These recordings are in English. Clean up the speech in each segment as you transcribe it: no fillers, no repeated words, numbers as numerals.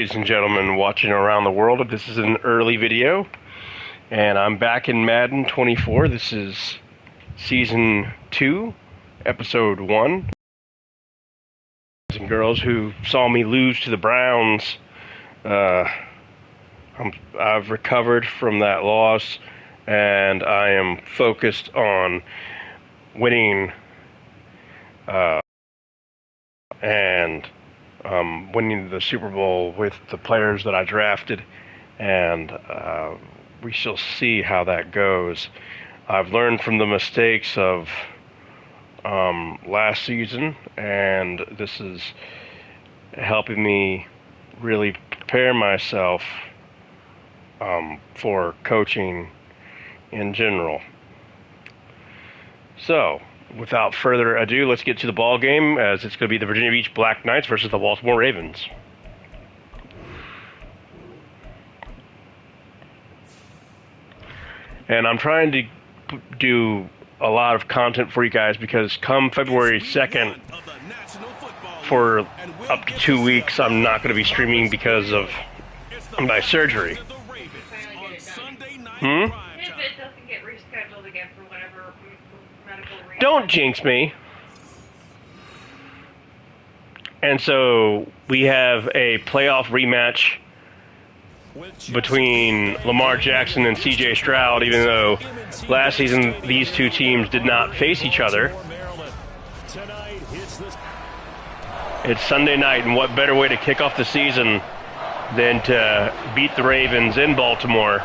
Ladies and gentlemen watching around the world, this is an early video, and I'm back in Madden 24. This is Season 2, Episode 1. Boys and girls who saw me lose to the Browns, I've recovered from that loss, and I am focused on winning and winning the Super Bowl with the players that I drafted, and we shall see how that goes. I've learned from the mistakes of last season, and this is helping me really prepare myself for coaching in general. So, without further ado, let's get to the ball game, as it's going to be the Virginia Beach Black Knights versus the Baltimore Ravens. And I'm trying to do a lot of content for you guys because come February 2nd, for up to 2 weeks, I'm not going to be streaming because of my surgery. Don't jinx me. And so we have a playoff rematch between Lamar Jackson and CJ Stroud, even though last season these two teams did not face each other. It's Sunday night, and what better way to kick off the season than to beat the Ravens in Baltimore.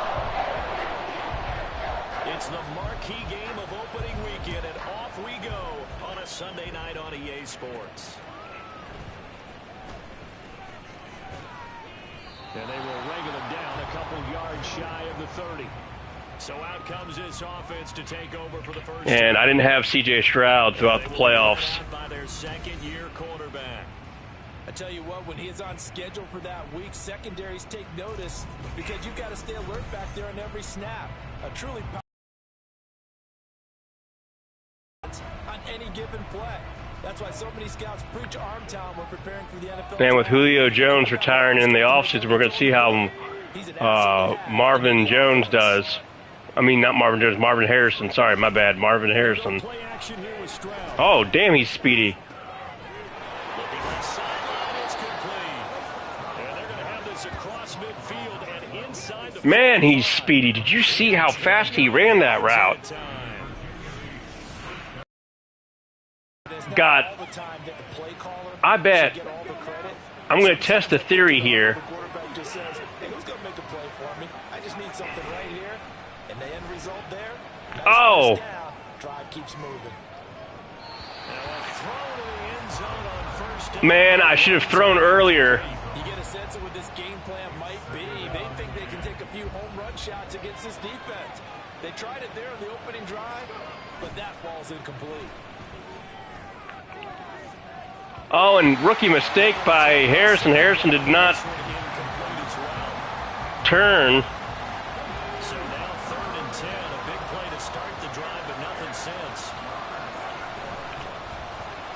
It's the marquee game of opening weekend, and off we go on a Sunday night on EA Sports. And they will wrangle them down a couple yards shy of the 30. So out comes this offense to take over for the first. And I didn't have CJ Stroud throughout the playoffs. By their second-year quarterback. I tell you what, when he's on schedule for that week, secondaries take notice because you've got to stay alert back there on every snap. A truly on any given play. That's why so many scouts preach arm talent when preparing for the NFL. And with Julio Jones retiring in the offseason, we're going to see how Marvin Jones does. I mean, not Marvin Jones, Marvin Harrison. Sorry, my bad, Marvin Harrison. Oh, damn, he's speedy. Man, he's speedy. Did you see how fast he ran that route? God, I bet I'm going to test a theory here. Oh! Man, I should have thrown earlier. You get a sense of what this game plan might be. They think they can take a few home run shots against this defense. They tried it there in the opening drive, but that ball's incomplete. Oh, and rookie mistake by Harrison. Harrison did not turn. So now 3rd and 10, a big play to start the drive, but nothing since.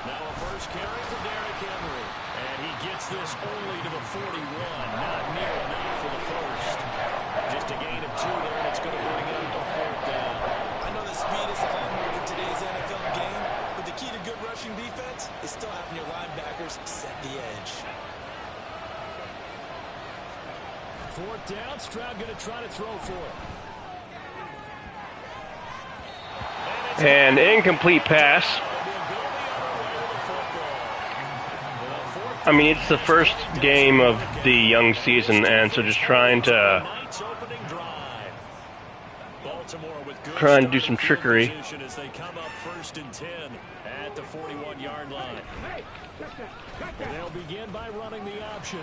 Now a first carry for Derrick Henry, and he gets this only to the 41, not near enough for the first. Just a gain of 2 there, and it's going to bring up a 4th down. I know the speed is a hallmark in today's NFL game, but the key to good rushing defense is still having your linebackers set the edge. 4th down, Stroud going to try to throw for it. And incomplete pass. I mean, it's the first game of the young season, and so just trying to do some trickery. As they come up 1st and 10 at the 41-yard line. They'll begin by running the option.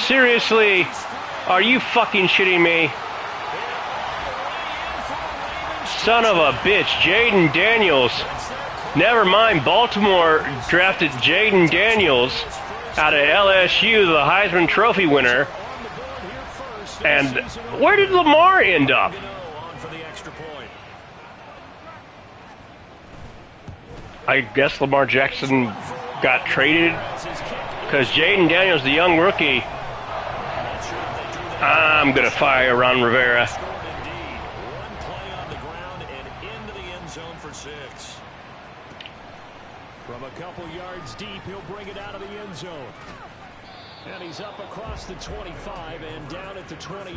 Seriously? Are you fucking shitting me? Son of a bitch, Jaden Daniels. Never mind, Baltimore drafted Jaden Daniels out of LSU, the Heisman Trophy winner. And where did Lamar end up? I guess Lamar Jackson got traded Because Jaden Daniels, the young rookie, I'm going to fire Ron Rivera. One play on the ground and into the end zone for 6. From a couple yards deep, he'll bring it out of the end zone. And he's up across the 25 and down at the 28.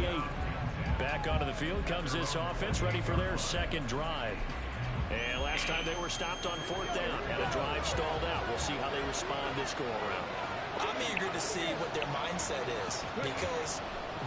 Back onto the field comes this offense, ready for their second drive. And last time they were stopped on 4th down, had a drive stalled out. We'll see how they respond this go-around. I'm eager to see what their mindset is, because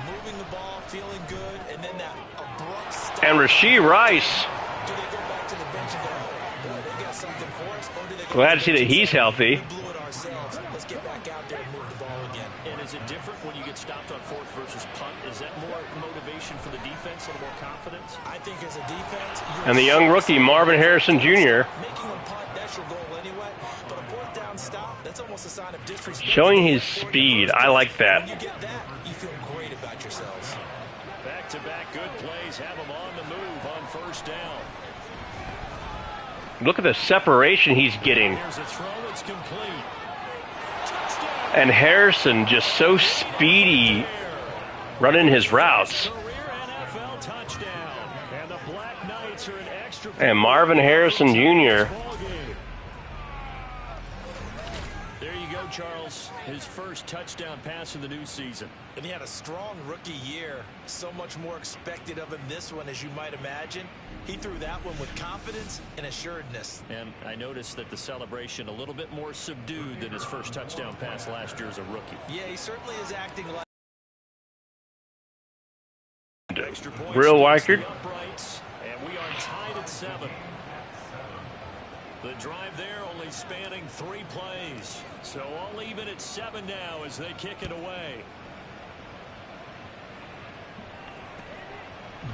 moving the ball, feeling good, and then that abrupt stop. And Rashee Rice. Do they go back to the bench and go, oh, boy, they got something for us? Or do they go Glad to see that he's healthy. We blew it ourselves. Let's get back out there and move the ball again. And is it different when you get stopped on 4th versus punt? Is that more motivation for the defense, a little more confidence? I think as a defense, And the young rookie, Marvin Harrison Jr. making them punt, that's your goal anyway. But a 4th down stop, that's almost a sign of disrespect. Showing his speed. I like that. When you get that, you feel great about yourselves. Back-to-back good plays have them on the move on 1st down. Look at the separation he's getting. Here's a throw, it's complete. And Harrison just so speedy running his routes. Career NFL touchdown. And the Black Knights are an extra. And Marvin Harrison Jr. There you go, Charles. His first touchdown pass of the new season. And he had a strong rookie year. So much more expected of him this one, as you might imagine. He threw that one with confidence and assuredness. And I noticed that the celebration a little bit more subdued than his first touchdown pass last year as a rookie. Yeah, he certainly is acting like Extra points Real against the Weichert. uprights, and we are tied at 7. The drive there only spanning 3 plays. So all even at 7 now as they kick it away.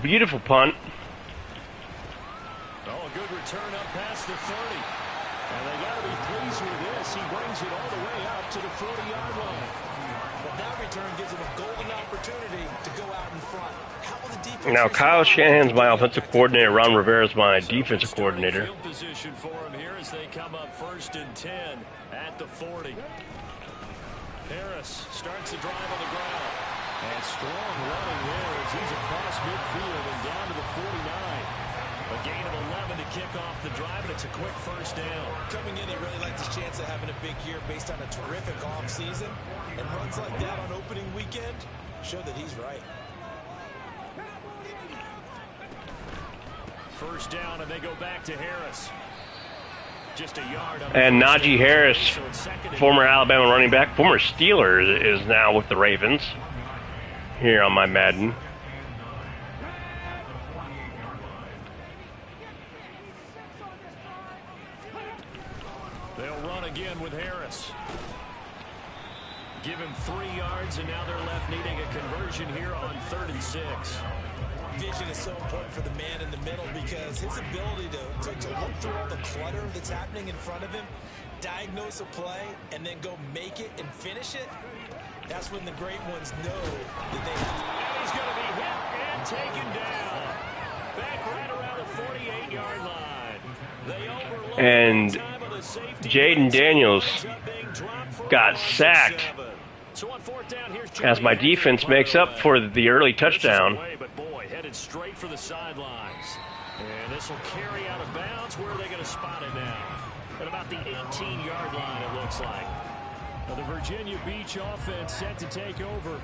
Beautiful punt. Oh, a good return up past the 30. And they got to be pleased with this. He brings it all the way up to the 40-yard line. But that return gives him a golden opportunity to go out in front. How will the defense Now Kyle Shanahan's my offensive coordinator. Ron Rivera's my defensive coordinator. Field position for him here as they come up 1st and 10 at the 40. Harris starts the drive on the ground. And strong running there as he's across midfield and down to the 49. A gain of 11 to kick off the drive, and it's a quick 1st down. coming in, he really liked his chance of having a big year based on a terrific offseason. And runs like that on opening weekend show that he's right. 1st down, and they go back to Harris. Just a yard. And Najee Harris, former Alabama running back, former Steeler, is now with the Ravens. Here on my Madden. They'll run again with Harris. Give him 3 yards, and now they're left needing a conversion here on 3rd and 6. Vision is so important for the man in the middle because his ability to look through all the clutter that's happening in front of him, diagnose a play, and then go make it and finish it, that's when the great ones know that they have to. And he's going to be hit and taken down. Back right around the 48-yard line. They overload And the time of the safety. Jaden Daniels Ends up being dropped for got a loss of sacked 7. So on 4th down, here's as my defense makes up for the early touchdown. Away, but boy, headed straight for the sidelines. And this will carry out of bounds. Where are they going to spot it now? At about the 18-yard line, it looks like. Now, the Virginia Beach offense set to take over.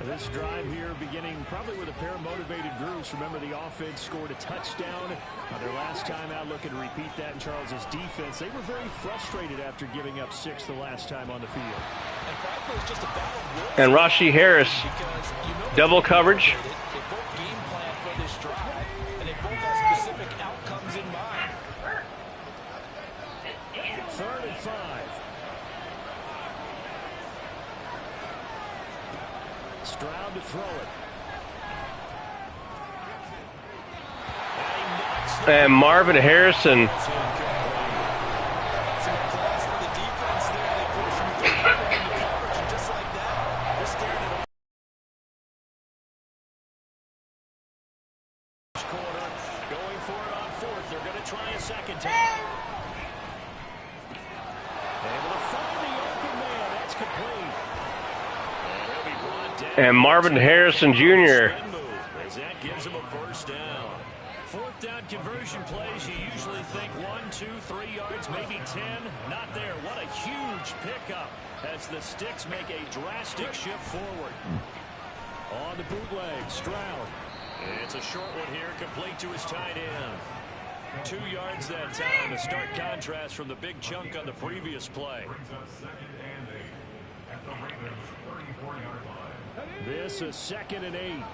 This drive here beginning probably with a pair of motivated groups. Remember, the offense scored a touchdown their last time out. Looking to repeat that in Charles's defense. They were very frustrated after giving up 6 the last time on the field. And Rashee Harris, double coverage. They both game plan for this drive, and they both have specific outcomes in mind. 3rd and 5. Stroud to throw it. And Marvin Harrison Going for it on 4th. They're going to try a second time. Able to find the open man. That's complete. And Marvin Harrison Jr. As that gives him a first down. Fourth down conversion plays, you usually think 1, 2, 3 yards, maybe 10. Not there. What a huge pickup as the Sticks make a drastic shift forward. On the bootleg, Stroud. It's a short one here, complete to his tight end. 2 yards that time, a stark contrast from the big chunk on the previous play. This is 2nd and 8.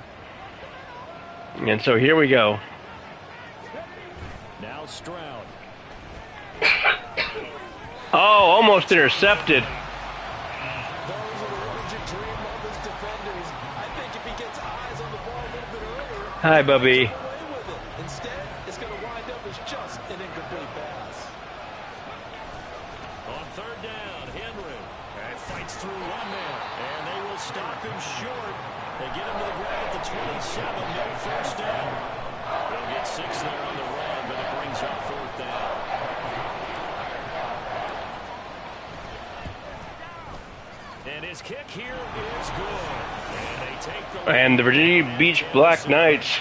And so here we go. Now Stroud. Oh, almost intercepted. Those are the ones you dream of as defenders. I think if he gets eyes on the ball a little bit earlier, Hi, Bubby. away with it. Instead, it's going to wind up as just an incomplete pass. On third down, Henry. And fights through one man. And they will stop him short. They get him to the ground at the 27. No first down. They'll get 6 there on the run, but it brings up fourth down. And his kick here is good. And they take the... And the Virginia Beach Black Knights.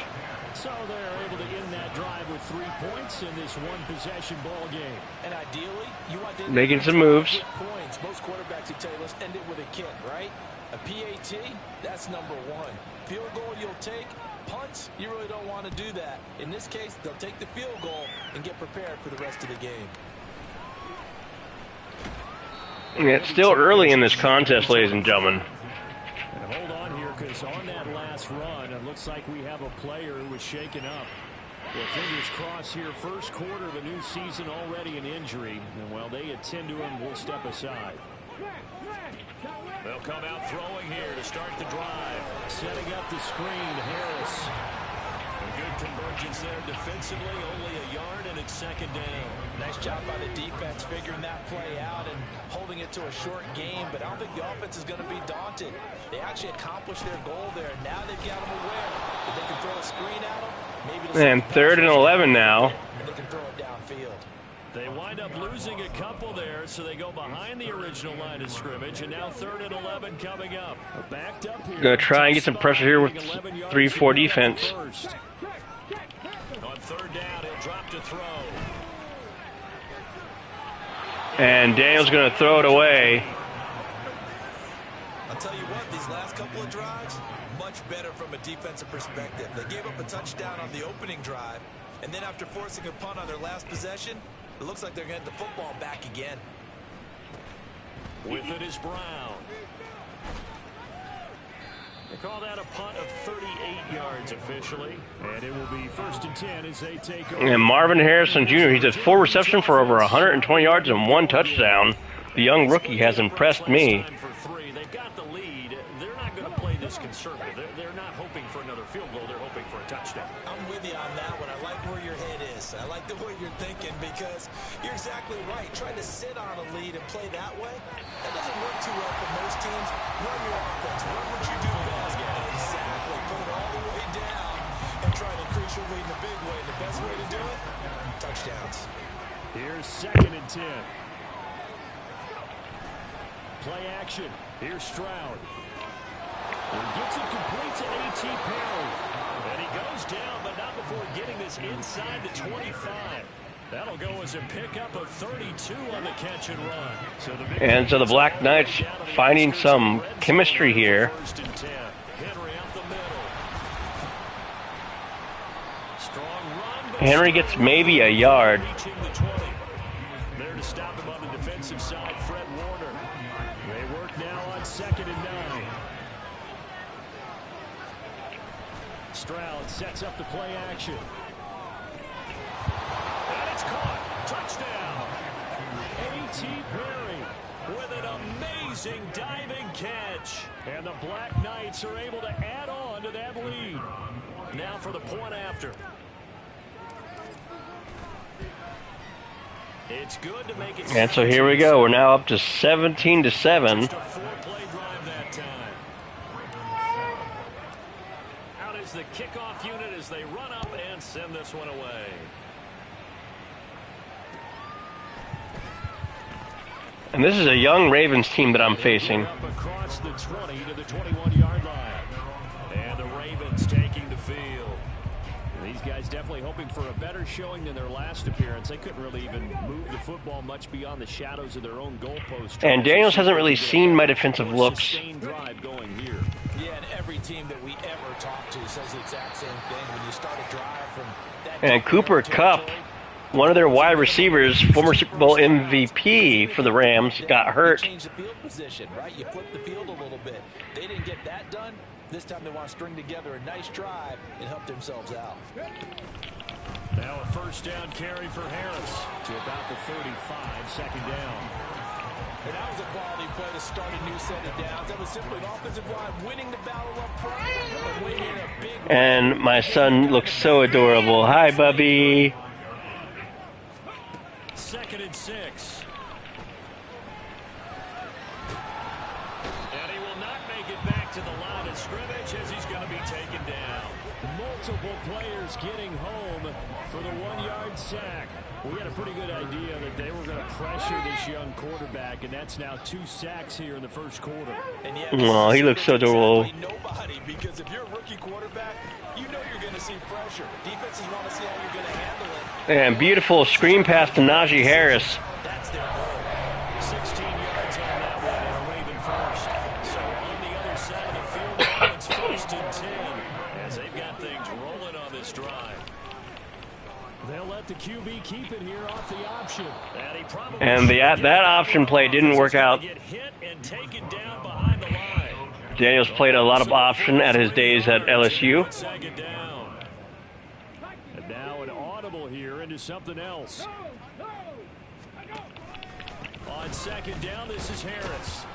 So they're able to end that drive with 3 points in this one-possession ball game. And ideally, you want to Making some moves. points. Most quarterbacks would tell you, let's end it with a kick, right? A PAT, that's number 1. Field goal you'll take. Punts, you really don't want to do that. In this case, they'll take the field goal and get prepared for the rest of the game. It's still early in this contest, ladies and gentlemen. And hold on here, because on that last run, it looks like we have a player who was shaken up. Well, fingers crossed here, first quarter of a new season, already an injury. And while they attend to him, we'll step aside. They'll come out throwing here to start the drive. Setting up the screen, Harris. A good convergence there defensively, only a yard, and it's 2nd down. Nice job by the defense figuring that play out and holding it to a short game, but I don't think the offense is going to be daunted. They actually accomplished their goal there. Now they've got them aware that they can throw a screen at them. Maybe And 3rd and 11 now. And they can throw it downfield. They wind up losing a couple there, so they go behind the original line of scrimmage, and now 3rd and 11 coming up. Backed up here. Gonna try and get some pressure here with 3-4 defense. On 3rd down, he'll drop to throw. And Daniel's gonna throw it away. I'll tell you what, these last couple of drives, much better from a defensive perspective. They gave up a touchdown on the opening drive, and then after forcing a punt on their last possession, it looks like they're going to get the football back again. With it is Brown. They call that a punt of 38 yards officially. And it will be 1st and 10 as they take over. And Marvin Harrison Jr., he's at 4 reception for over 120 yards and 1 touchdown. The young rookie has impressed me. They've got the lead. They're not going to play this conservative. They're not hoping for another field goal. They're hoping for a touchdown. I'm with you on that one. I like where your head is. I like the way you're thinking because you're exactly right. Trying to sit on a lead and play that way, that doesn't work too well for most teams. Run your offense. Run what you do best. Exactly. Put it all the way down and try to increase your lead in the big way. The best way to do it, touchdowns. Here's 2nd and 10. Play action. Here's Stroud. And gets it complete to A.T. Perry. And he goes down, but not before getting this inside the 25. That'll go as a pickup of 32 on the catch and run. And so the Black Knights finding some chemistry here. 1st and 10. Henry out the middle. Strong run, but Henry gets maybe a yard. reaching the 20. There to stop him on the defensive side, Fred Warner. They work now on 2nd and 9. Stroud sets up the play action. And it's caught. Touchdown. A.T. Perry with an amazing diving catch. And the Black Knights are able to add on to that lead. Now for the point after. It's good to make it. And so here we go. We're now up to 17-7. Just a 4-play drive that time. Out is the kickoff unit as they run up and send this one away. And this is a young Ravens team that I'm facing. Up across the 20 to the 21-yard line. Giants taking the field. These guys definitely hoping for a better showing than their last appearance. They couldn't really even move the football much beyond the shadows of their own goalpost. And Daniels hasn't really seen my defensive looks. Drive going here. Yeah, and every team that we ever talk to says the exact same thing. When you start a drive from that And Cooper Kupp, one of their wide receivers, former Super Bowl MVP for the Rams, got hurt. Change the field position, right? You flip the field a little bit. They didn't get that done. This time they want to string together a nice drive and help themselves out. Now a first down carry for Harris to about the 35, second down. And that was a quality play to start a new set of downs. That was simply an offensive line winning the battle up front and winning a big. And my son looks so adorable. Hi, Bubby. 2nd and 6. And he will not make it back to the line of scrimmage as he's going to be taken down. Multiple players getting home for the 1-yard sack. We had a pretty good idea that they were going to pressure this young quarterback, and that's now 2 sacks here in the first quarter. And yet, Oh, he looks so adorable. Nobody, because if you're a rookie quarterback, you know you're going to see pressure. Defenses want to see how you're going to handle it. And beautiful screen pass to Najee Harris. That's their goal. 16 yards on that one, and a Raven first. So on the other side of the field now, it's 1st and 10 as they've got things rolling on this drive. They'll let the QB keep it here off the option. And that option play didn't work out. Get hit and taken down behind the line. Daniels played a lot of option at his days at LSU. Second down. And now an audible here into something else. On second down, this is Harris.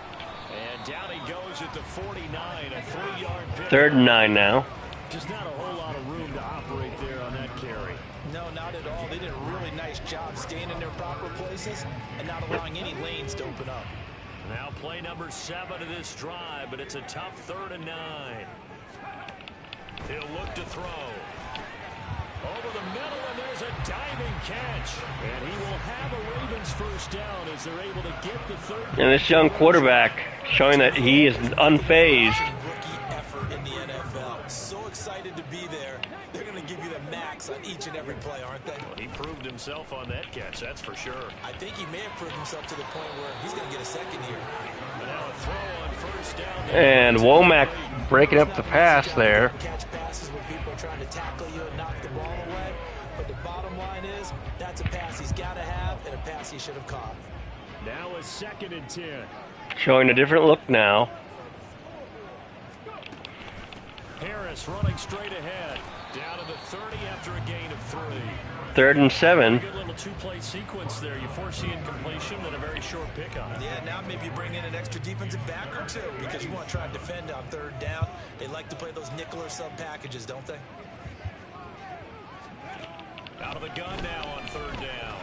And down he goes at the 49, a 3-yard pick. 3rd and 9 now. Just not a whole lot of room to operate there on that carry. No, not at all. They did a really nice job staying in their proper places and not allowing any lanes to open up. Now play number 7 of this drive, but it's a tough 3rd and 9. He'll look to throw. Over the middle, and there's a diving catch. And he will have a Ravens first down as they're able to get the 3rd. And this young quarterback showing that he is unfazed. Rookie effort in the NFL. So excited to be there. They're going to give you the max on each and every play, aren't they? Well, he proved himself on that catch, that's for sure. I think he may have proved himself to the point where he's going to get a second here. Now a throw on first down. And Womack breaking up the pass there. Catch passes when people are trying to tackle you and knock the ball away. But the bottom line is, that's a pass he's got to have and a pass he should have caught. Now a 2nd and 10. Showing a different look now. Harris running straight ahead. Down to the 30 after a gain of 3. 3rd and 7. Good little 2-play sequence there. You force the incompletion and a very short pickup. Yeah, now maybe you bring in an extra defensive back or two because you want to try and defend on 3rd down. They like to play those nickel or sub packages, don't they? Out of the gun now on 3rd down.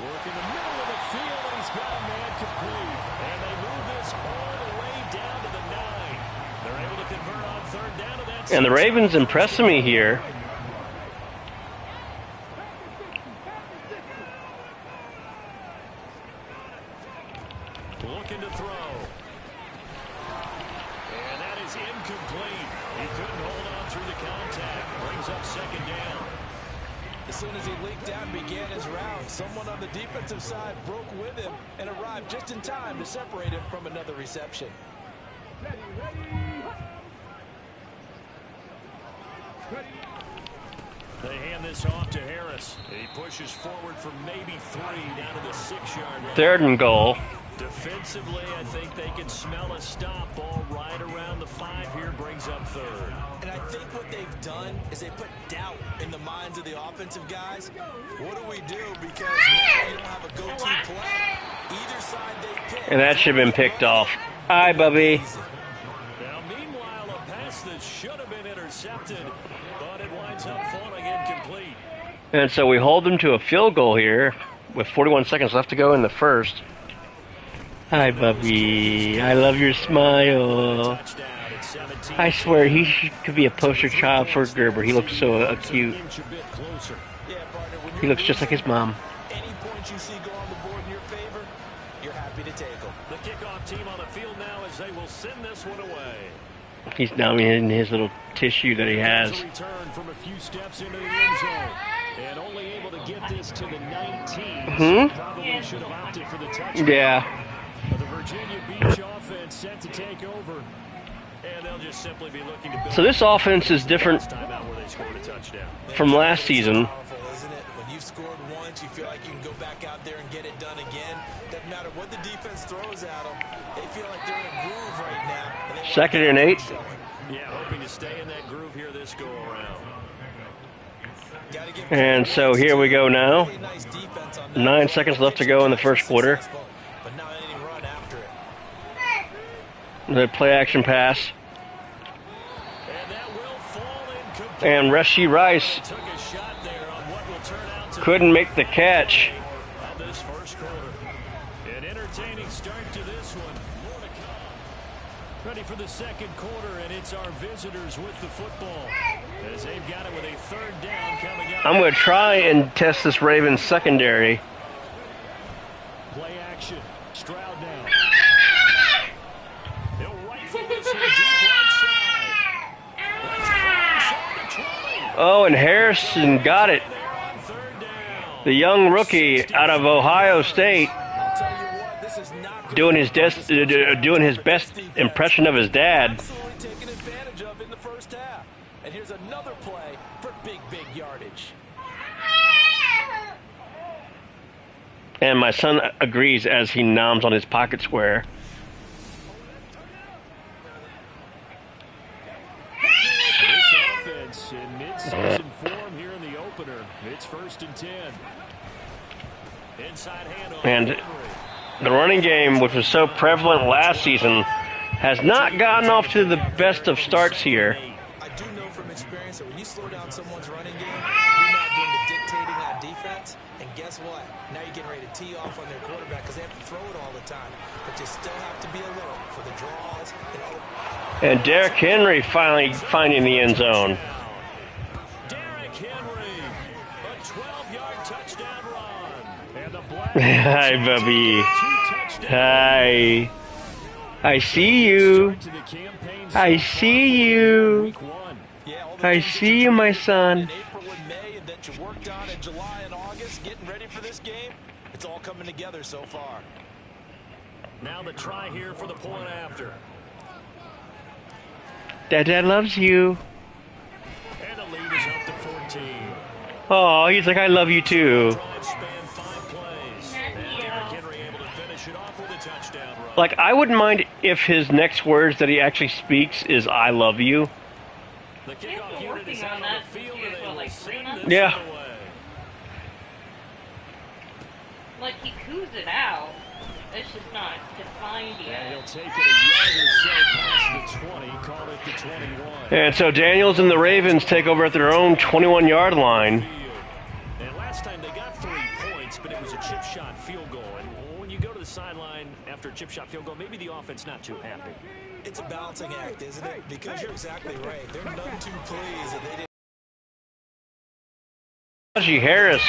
Work in the middle of the field, and he's got a man complete. And they move this all the way down to the 9. They're able to convert on 3rd down to that. And the Ravens impressing me here. Looking to throw. And that is incomplete. He couldn't hold on through the contact. Brings up 2nd down. As soon as he leaked out and began his route, someone on the defensive side broke with him and arrived just in time to separate him from another reception. They hand this off to Harris. He pushes forward for maybe 3 down to the 6-yard line. 3rd and goal. Defensively, I think they can smell a stop. Ball right around the 5 here, brings up 3rd. And I think what they've done is they put doubt in the minds of the offensive guys. What do we do? Because now you don't have a go-to play. Either side they pick. And that should have been picked off. Hi, Bubby. Now, meanwhile, a pass that should have been intercepted, but it winds up falling incomplete. And so we hold them to a field goal here with 41 seconds left to go in the first. Hi, Bubby. I love your smile. I swear, he could be a poster child for Gerber. He looks so cute. He looks just like his mom. Any points you see go on the board in your favor, you're happy to take them. The kickoff team on the field now as they will send this one away. He's down in his little tissue that he has. Return from a few steps into the end zone. And only able to get this to the 19. Hmm? Probably should have opted for the touchdown. Yeah. The Virginia Beach offense set to take over. And they'll just simply be looking to build. So this offense is different from last season. Powerful, isn't it? When you've scored once, you feel like you can go back out there and get it done again. Doesn't matter what the defense throws at them. They feel like they're in a groove right now. And 2nd and 8. Yeah, hoping to stay in that groove here this go around. And so here we go now. 9 seconds left to go in the first quarter. But not any run after it. The play action pass. And that will fall incomplete. And Rashee Rice Took a shot there on what will turn out to couldn't make the catch. of this first quarter. An entertaining start to this one. More to come. Ready for the second quarter, and it's our visitors with the football. As they've got it with a third down coming up. I'm going to try and test this Ravens secondary. Play action. Stroud now. He'll rifle this one deep right side. That's inside the 20. Oh, and Harrison got it. There on third down. The young rookie out of Ohio State I'll tell you what, this is not doing his best impression of his dad. absolutely taken advantage of in the first half. And here's another play for big yardage. And my son agrees as he noms on his pocket square. This offense in mid-season form here in the opener. It's 1st and 10. Inside handoff. And the running game, which was so prevalent last season, has not gotten off to the best of starts here. I do know from experience that when you slow down someone's running game, you're not doing the dictating on defense. And guess what? Now you're getting ready to tee off on their quarterback because they have to throw it all the time. But you still have to be alert for the draws and other. And Derrick Henry finally finding the end zone. Derrick Henry, a 12-yard touchdown run. And the Black Hi, Bubby. Hi. I see you. I see you. I see you, my son. In April and May, and that you worked on in July and August, getting ready for this game. It's all coming together so far. Now the try here for the point after. Dad loves you. And the lead is up to 14. Oh, he's like, I love you too. Drive spanned 5 plays. And Derrick Henry able to finish it off with a touchdown run. Like, I wouldn't mind if his next words that he actually speaks is I love you. The kickoff unit is out on the field, and they will send this Yeah. away. Like, he coos it out. It's just not defined And yet. he'll take it a yard or so past the 20, call it the 21. And so Daniels and the Ravens take over at their own 21-yard line. And last time they got 3 points, but it was a chip shot field goal. And when you go to the sideline after a chip shot field goal, maybe the offense not too happy. It's a balancing act, isn't it? Because you're exactly right. They're none too pleased that they didn't. Najee Harris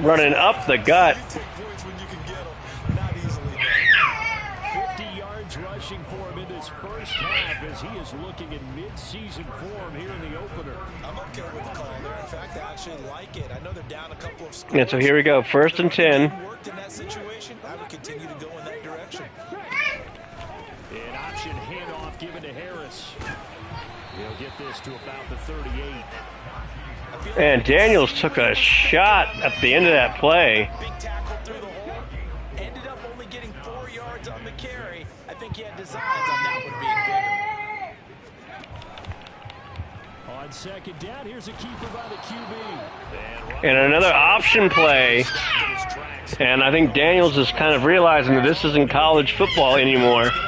running up the gut. Take points when you can get them. Not easily done. 50 yards rushing for him in this first half as he is looking in mid-season form here in the opener. I'm okay with the call there. In fact, I actually like it. I know they're down a couple of scores. And so here we go, 1st and 10. Worked in that situation. I would continue to go in that direction. An option handoff given to Harris. He'll get this to about the 38. And Daniels took a shot at the end of that play. Big tackle through the hole. Ended up only getting 4 yards on the carry. I think he had designs on that one being bigger. On second down, here's a keeper by the QB. And another option play. And I think Daniels is kind of realizing that this isn't college football anymore. For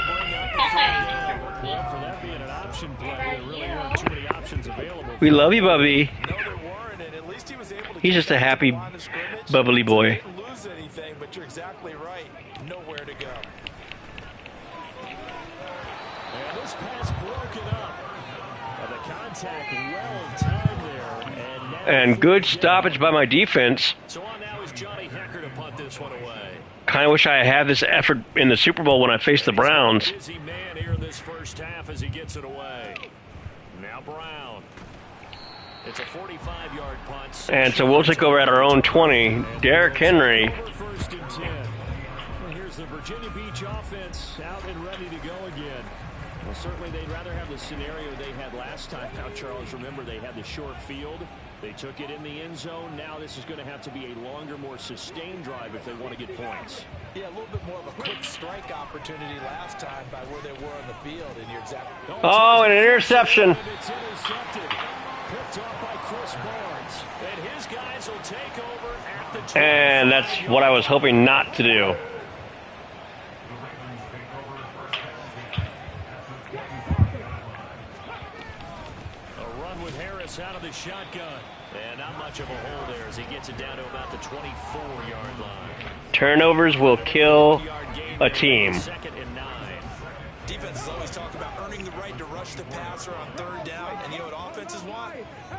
that being an option play, there really weren't too many options available. We love you, Bubby. No, there weren't, and at least he was able to He's just a happy, line of scrimmage. bubbly boy. He didn't lose anything, but you're exactly right. Nowhere to go. And this pass broken up. And the contact well timed there. And And good stoppage by my defense. so on now is Johnny Hecker to punt this this one away. Kind of wish I had this effort in the Super Bowl when I faced the Browns. Busy man here in this first half as he gets it away. Now Brown. It's a 45-yard punt. And so we'll take over at our own 20. Derrick Henry. First and 10. Well, here's the Virginia Beach offense out and ready to go again. Well, certainly they'd rather have the scenario they had last time. Now, Charles, remember they had the short field. They took it in the end zone. Now this is going to have to be a longer, more sustained drive if they want to get points. Yeah, a little bit more of a quick strike opportunity last time by where they were on the field. And you're exactly. Oh, and an interception. It's intercepted. Picked off by Chris Barnes. And his guys will take over at the 20. And that's what I was hoping not to do. A run with Harris out of the shotgun. And not much of a hole there as he gets it down to about the 24-yard line. Turnovers will kill a team. Second and 9. Defenses always talk about earning the right to rush the passer on third down. And you know what offenses want?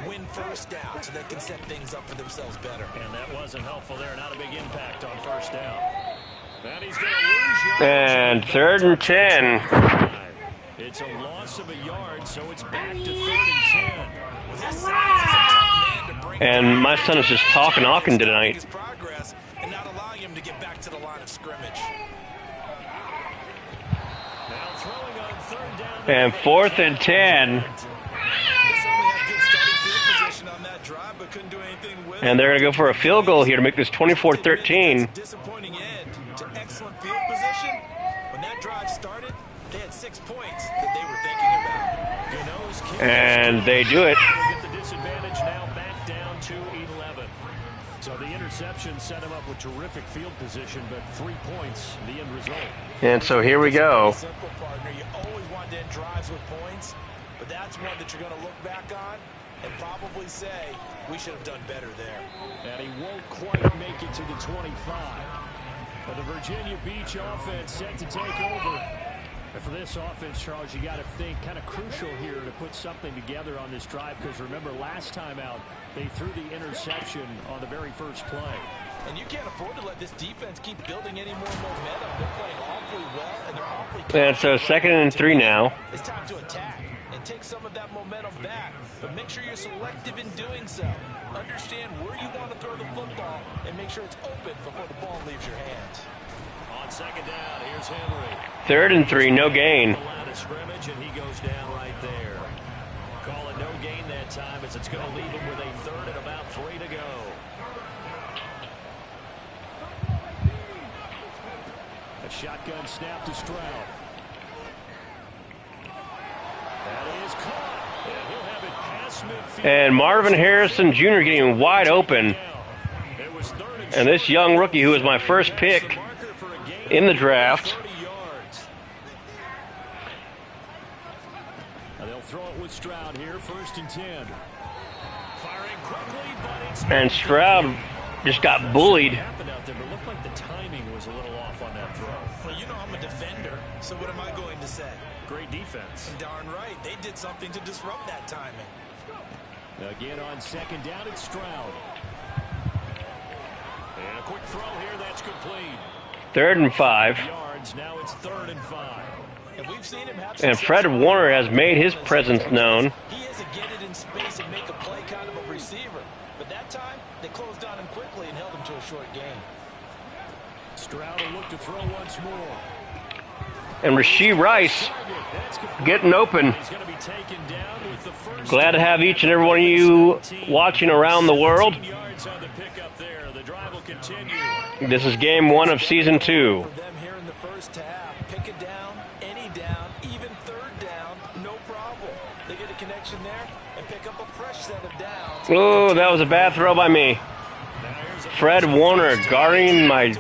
Win first down so they can set things up for themselves better. And that wasn't helpful there. Not a big impact on first down. And he's going to lose yards. And 3rd and 10. It's a loss of a yard, so it's back to 3rd and 10. And my son is just talking tonight. His progress and not allowing him to get back to the line of scrimmage. Now throwing on 3rd down. And 4th and 10. And they're going to go for a field goal here to make this 24-13. Disappointing end to excellent field position. When that drive started, they had 6 points that they were thinking about. And they do it. Get the disadvantage now back down to 11. So the interception set him up with terrific field position, but 3 points, the end result. And so here we go. Simple partner. You always want to end drives with points, but that's one that you're going to look back on and probably say, we should have done better there. And he won't quite make it to the 25. But the Virginia Beach offense set to take over. And for this offense, Charles, you got to think kind of crucial here to put something together on this drive, because remember last time out, they threw the interception on the very first play. And you can't afford to let this defense keep building any more momentum. They're playing awfully well, and they're awfully... And so 2nd and 3 now. It's time to attack and take some of that momentum back, but make sure you're selective in doing so. Understand where you want to throw the football and make sure it's open before the ball leaves your hands. On 2nd down, here's Henry. 3rd and 3, no gain. The line of scrimmage, and he goes down right there. Call it no gain that time, as it's going to leave him with a 3rd and about 3 to go. A shotgun snap to Stroud. That is caught. And he'll have it past midfield. And Marvin Harrison Jr. getting wide open. It was 3rd and And this young rookie, who was my first pick in the draft. They'll throw it with Stroud here, 1st and 10. Firing quickly, but it's And Stroud just got bullied. happened out there, but it looked like the timing was a little off on that throw. Well, you know I'm a defender, so what am I going to say? Great defense. Darn right, they did something to disrupt that timing. Again on 2nd down, it's Stroud. And a quick throw here, that's complete. 3rd and 5. Yards, now it's 3rd and 5. And we've seen him have And Fred Warner has made his presence known. He has to get it in space and make a play kind of a receiver. But that time, they closed on him quickly and held him to a short game. Stroud will look to throw once more. And Rashee Rice getting open. He's going to be taken down with the first. Glad to have each and every one of you watching around the world. 17 yards on the pickup there. The drive will continue. This is game 1 of season 2. For them here in the first half, pick it down, any down, even 3rd down, no problem. They get a connection there and pick up a fresh set of downs. Oh, that was a bad throw by me. Fred Warner guarding my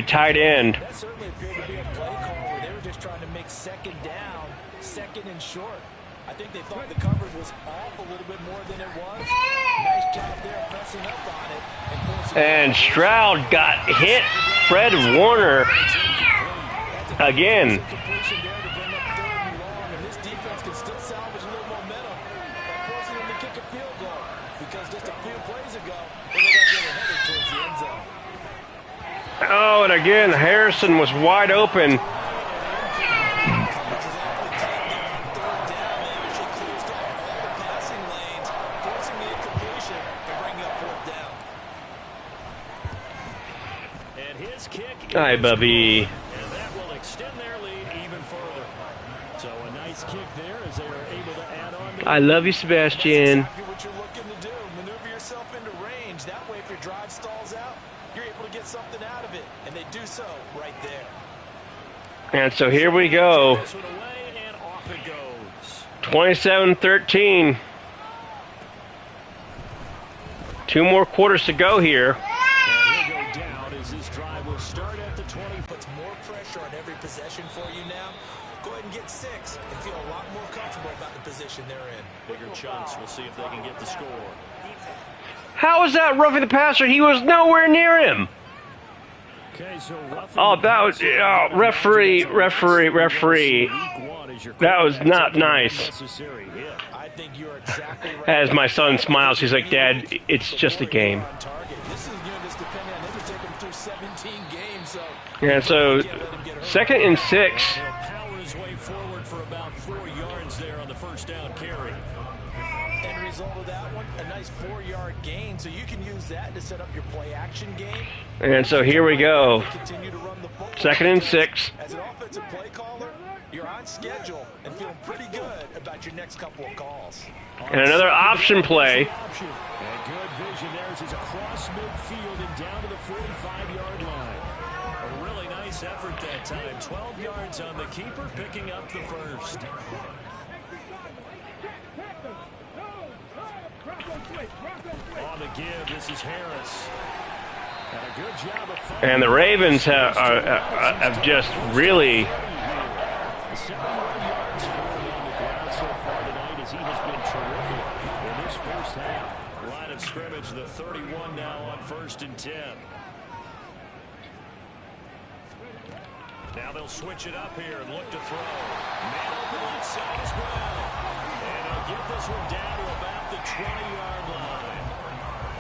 tight end. That certainly appeared to be a play call where they were just trying to make 2nd down, 2nd and short. I think they thought the coverage was off a little bit more than it was. Nice job there pressing up on it. And Stroud got hit. Fred Warner again. Completion there to bring up 3rd and long, and this defense can still salvage a little momentum by forcing them to kick a field goal, because just a few plays ago, they looked like they were headed towards the end zone. Oh, and again, Harrison was wide open. Hi, Bubby. And that will extend their lead even further. So a nice kick there as they are able to add on. I love you, Sebastian. That's exactly what you're looking to do. Maneuver yourself into range. That way, if your drive stalls out, you're able to get something out of it. And they do so right there. And so here we go. 27-13. 2 more quarters to go here. Puts more pressure on every possession for you now. Go ahead and get 6 and feel a lot more comfortable about the position they're in. Bigger chunks. We'll see if they can get the score. How is that roughing the passer? He was nowhere near him. Okay, so Oh, that was referee. That was not nice. I think you're exactly right. As my son smiles, he's like, "Dad, it's just a game." This is just depending on him to take him through 17 games. So And so, 2nd and 6. Power his way forward for about 4 yards there on the first down carry. End result of that one, a nice 4-yard gain. So you can use that to set up your play action game. And so here we go. Continue to run the football. 2nd and 6. As an offensive play caller, you're on schedule and feeling pretty good about your next couple of calls. And another option play. And good vision there as he's across midfield and down to the 45-yard line. A really nice effort that time. 12 yards on the keeper, picking up the first. On the give, this is Harris. And a good job of And the Ravens have just really... The 71 yards for him on the ground so far tonight as he has been terrific in this first half. Line of scrimmage, the 31 now on 1st and 10. Now they'll switch it up here and look to throw. Man open left side as well. And they'll get this one down to about the 20-yard line.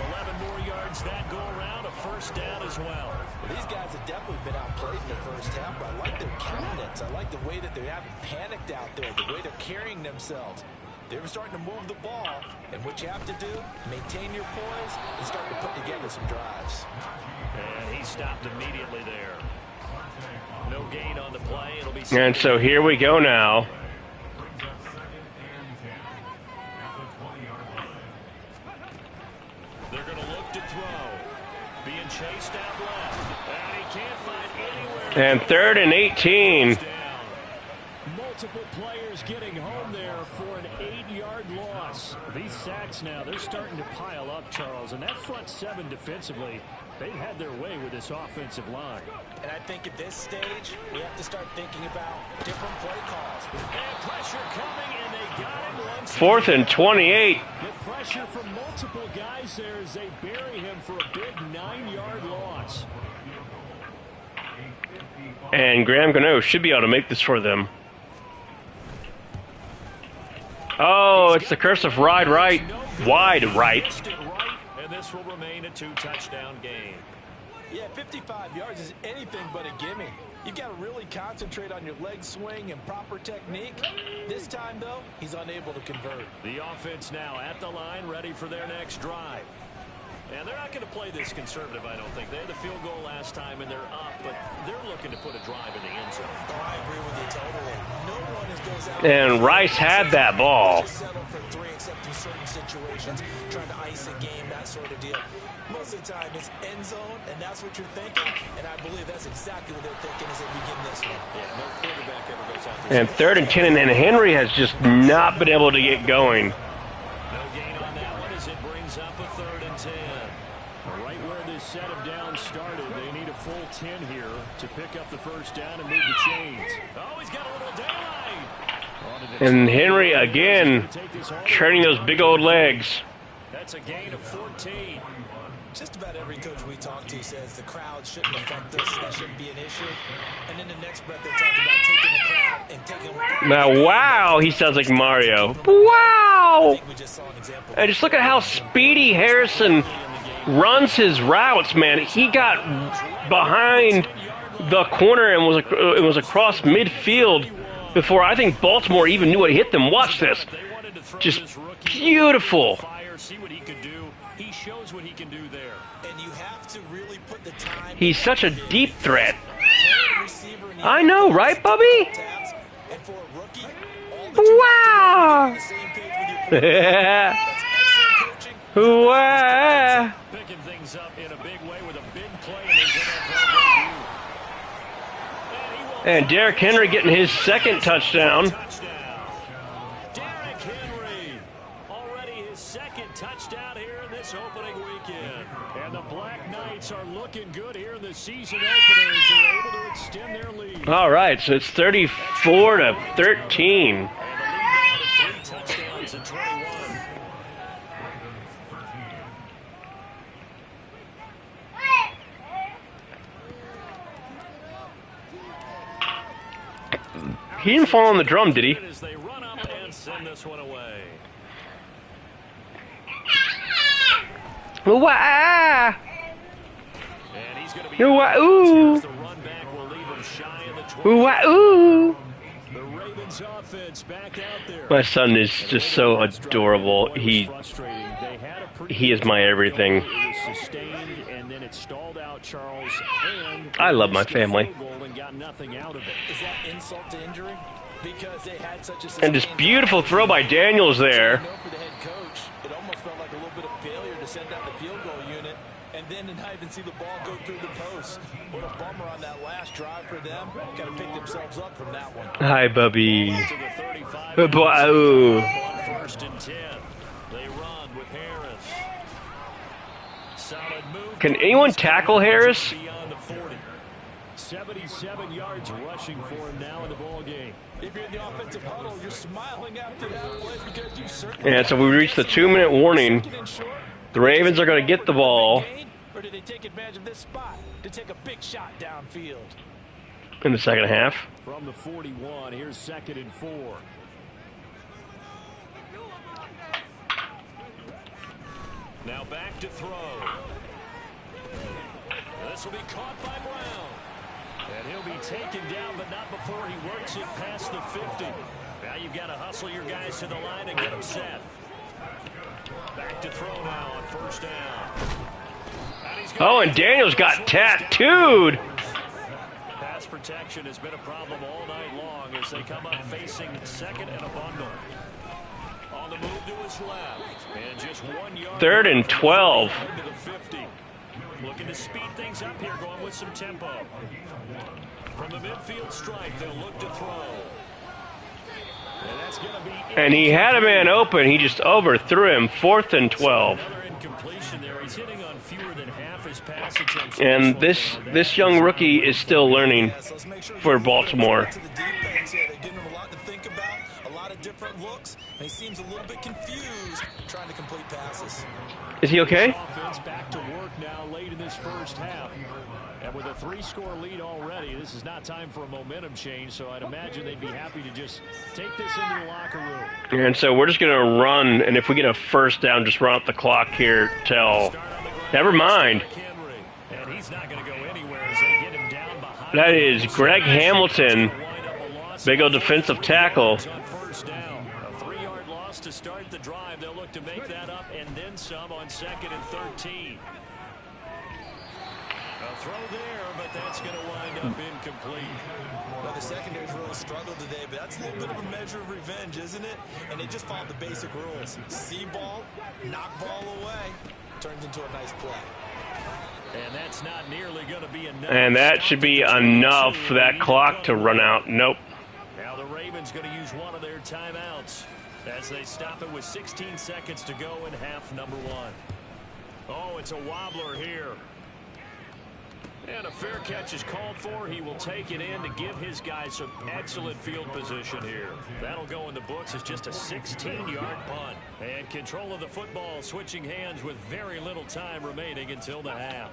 11 more yards that go around, a first down as well. These guys have definitely been outplayed in the first half, but I like their confidence. I like the way that they haven't panicked out there, the way they're carrying themselves. They were starting to move the ball, and what you have to do, maintain your poise and start to put together some drives. And he stopped immediately there. No gain on the play. It'll be And so here we go now. They're going to look to throw. Being chased out left. And he can't find anywhere. And 3rd and 18. Multiple players getting home there for an 8-yard loss. These sacks now, they're starting to pile up, Charles. And that front 7 defensively, they've had their way with this offensive line. And I think at this stage, we have to start thinking about different play calls. And pressure coming, and they got him once. 4th and 28. The pressure from multiple guys there as they bury him for a big 9-yard loss. And Graham Gano should be able to make this for them. Oh, it's the curse of wide right. And this will remain a 2-touchdown game. Yeah, 55 yards is anything but a gimme. You've got to really concentrate on your leg swing and proper technique. This time, though, he's unable to convert. The offense now at the line, ready for their next drive. And they're not going to play this conservative, I don't think. They had the field goal last time, and they're up, but they're looking to put a drive in the end zone. Oh, I agree with you totally. No one goes out And Rice had that ball. just settle for 3, except in certain situations, trying to ice a game, that sort of deal. Most of the time, it's end zone, and that's what you're thinking. And I believe that's exactly what they're thinking as they begin this one. Yeah, no quarterback ever goes out there. And 3rd and 10, and Henry has just not been able to get going. No gain on that one as it brings up a 3rd and 10. Right where this set of downs started, they need a full 10 here to pick up the first down and move the chains. Oh, he's got a little daylight. And Henry again, turning those big old legs. That's a gain of 14. Just about every coach we talk to says the crowd shouldn't affect us, that shouldn't be an issue. And then the next breath they're talking about taking the crowd and taking... Now, wow, he sounds like Mario. Wow! We just saw an example. And just look at how speedy Harrison runs his routes, man. He got behind the corner and was across midfield before I think Baltimore even knew it hit them. Watch this. Just beautiful. He's such a deep threat. I know, right, Bubby? Wow! Wow! Picking things up in a big way with a big play in his NFL debut. And Derrick Henry getting his second touchdown. Derrick Henry, already his second touchdown here in this opening weekend. And the Black Knights are looking good here in the season opener as they're able to extend their lead. All right, so it's 34-13. And the lead now to 3 touchdowns and 21. He didn't fall on the drum, did he? As they run up and send this one away. Wow! And he's going to be Ooh! the run back will leave him shy in the 20. Ooh! The Ravens offense back out there. My son is just so adorable. He is my everything. It was sustained and then it stalled out, Charles. And I love my family. and got nothing out of it. Is that insult to injury? Because they had such a And this beautiful throw by Daniels there. for the head coach, it almost felt like a little bit of failure to send out the field goal unit and then to not even see the ball go through the post. What a bummer on that last drive for them. Got to pick themselves up from that one. Hi, Bubby. To the 35. Ooh. On 1st and 10. They run with Harris. Solid move. Can anyone tackle Harris? Beyond the 40. 77 yards rushing for him now in the ball game. If you're in the offensive huddle, you're smiling after that play because you certainly. And so we reached the 2-minute warning. The Ravens are going to get the ball Or did they take advantage of this spot to take a big shot downfield? in the second half. From the 41, here's 2nd and 4. Now back to throw. This will be caught by Brown. And he'll be taken down, but not before he works it past the 50. Now you've got to hustle your guys to the line and get them set. Back to throw now on 1st down. Oh, and Daniels got tattooed. Pass protection has been a problem all night long as they come up facing 2nd and a bundle. On the move to his left. And just 1 yard. 3rd and 12. Into the 50. Looking to speed things up here, going with some tempo. From the midfield stripe, they'll look to throw. And that's going to be. And he had a man open. He just overthrew him. 4th and 12. Another incompletion there. He's hitting on fewer than half his pass attempts. And this young rookie is still learning for Baltimore. To the defense here, they're giving him a lot to think about, a lot of different looks, and he seems a little bit confused trying to complete passes. Is he okay? Offense back to work now late in this first half. And with a 3-score lead already, this is not time for a momentum change, so I'd imagine they'd be happy to just take this into the locker room. And so we're just going to run, and if we get a 1st down, just run up the clock here till. Never mind. And he's not going to go anywhere as they get him down behind. That is Greg Hamilton, big old defensive tackle. On 1st down. A 3-yard loss to start the drive. They'll look to make that up and then some on 2nd and 13. A throw there, but that's going to wind up incomplete. Well, the secondary's really struggled today, but that's a little bit of a measure of revenge, isn't it? And they just followed the basic rules. See ball, knock ball away, turns into a nice play. And that's not nearly going to be enough. And that should be enough for that clock to run out. Nope. Now the Ravens going to use one of their timeouts as they stop it with 16 seconds to go in half number 1. Oh, it's a wobbler here. And a fair catch is called for. He will take it in to give his guys some excellent field position here. That'll go in the books as just a 16-yard punt. And control of the football switching hands with very little time remaining until the half.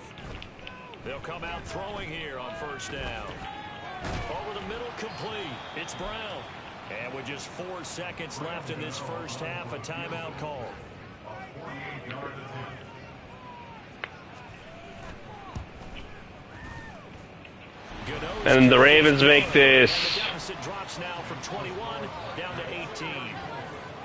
They'll come out throwing here on 1st down. Over the middle, complete. It's Brown. And with just 4 seconds left in this first half, a timeout call. And the Ravens make this The deficit drops now from 21 down to 18.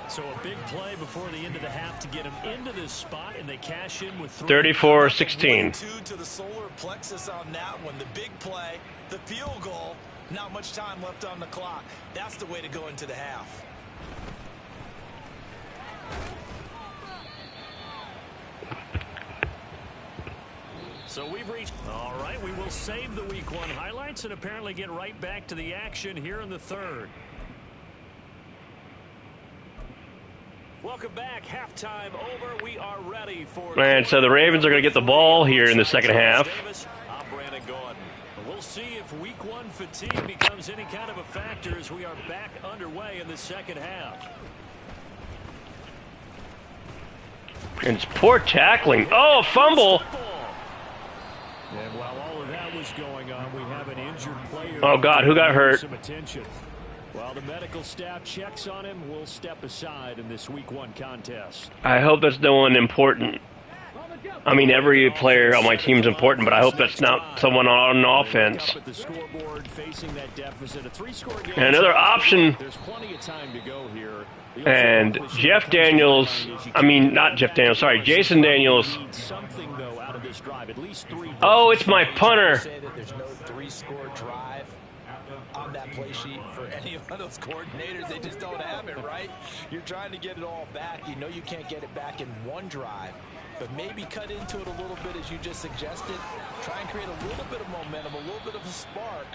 So a big play before the end of the half to get them into this spot, and they cash in with 34-16. 1-2 to the solar plexus on that one. The big play, the field goal. Not much time left on the clock. That's the way to go into the half. So we've reached. All right, we will save the Week 1 highlights and apparently get right back to the action here in the third. Welcome back. Halftime over. We are ready for. And so the Ravens are going to get the ball here in the second half. I'm Brandon Gordon. We'll see if Week 1 fatigue becomes any kind of a factor as we are back underway in the second half. And it's poor tackling. Oh, a fumble. And while all of that was going on, we have an injured player. Oh, God, who got hurt? Some attention. While the medical staff checks on him, we'll step aside in this Week 1 contest. I hope that's no one important. I mean, every player on my team is important, but I hope that's not someone on offense. And another option. There's plenty of time to go here. And Jeff Daniels, I mean, not Jeff Daniels, sorry, Jason Daniels. Oh, it's my punter. There's no three-score drive on that play sheet for any of those coordinators. They just don't have it, right? You're trying to get it all back. You know you can't get it back in one drive, but maybe cut into it a little bit as you just suggested. Try and create a little bit of momentum, a little bit of a spark,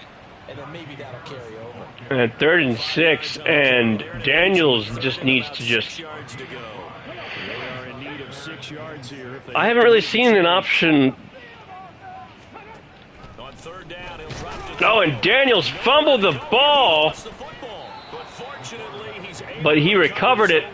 and then maybe that'll carry over. And 3rd and 6, and Daniels just needs to just... I haven't really seen an option. Oh, and Daniels fumbled the ball, but he recovered it.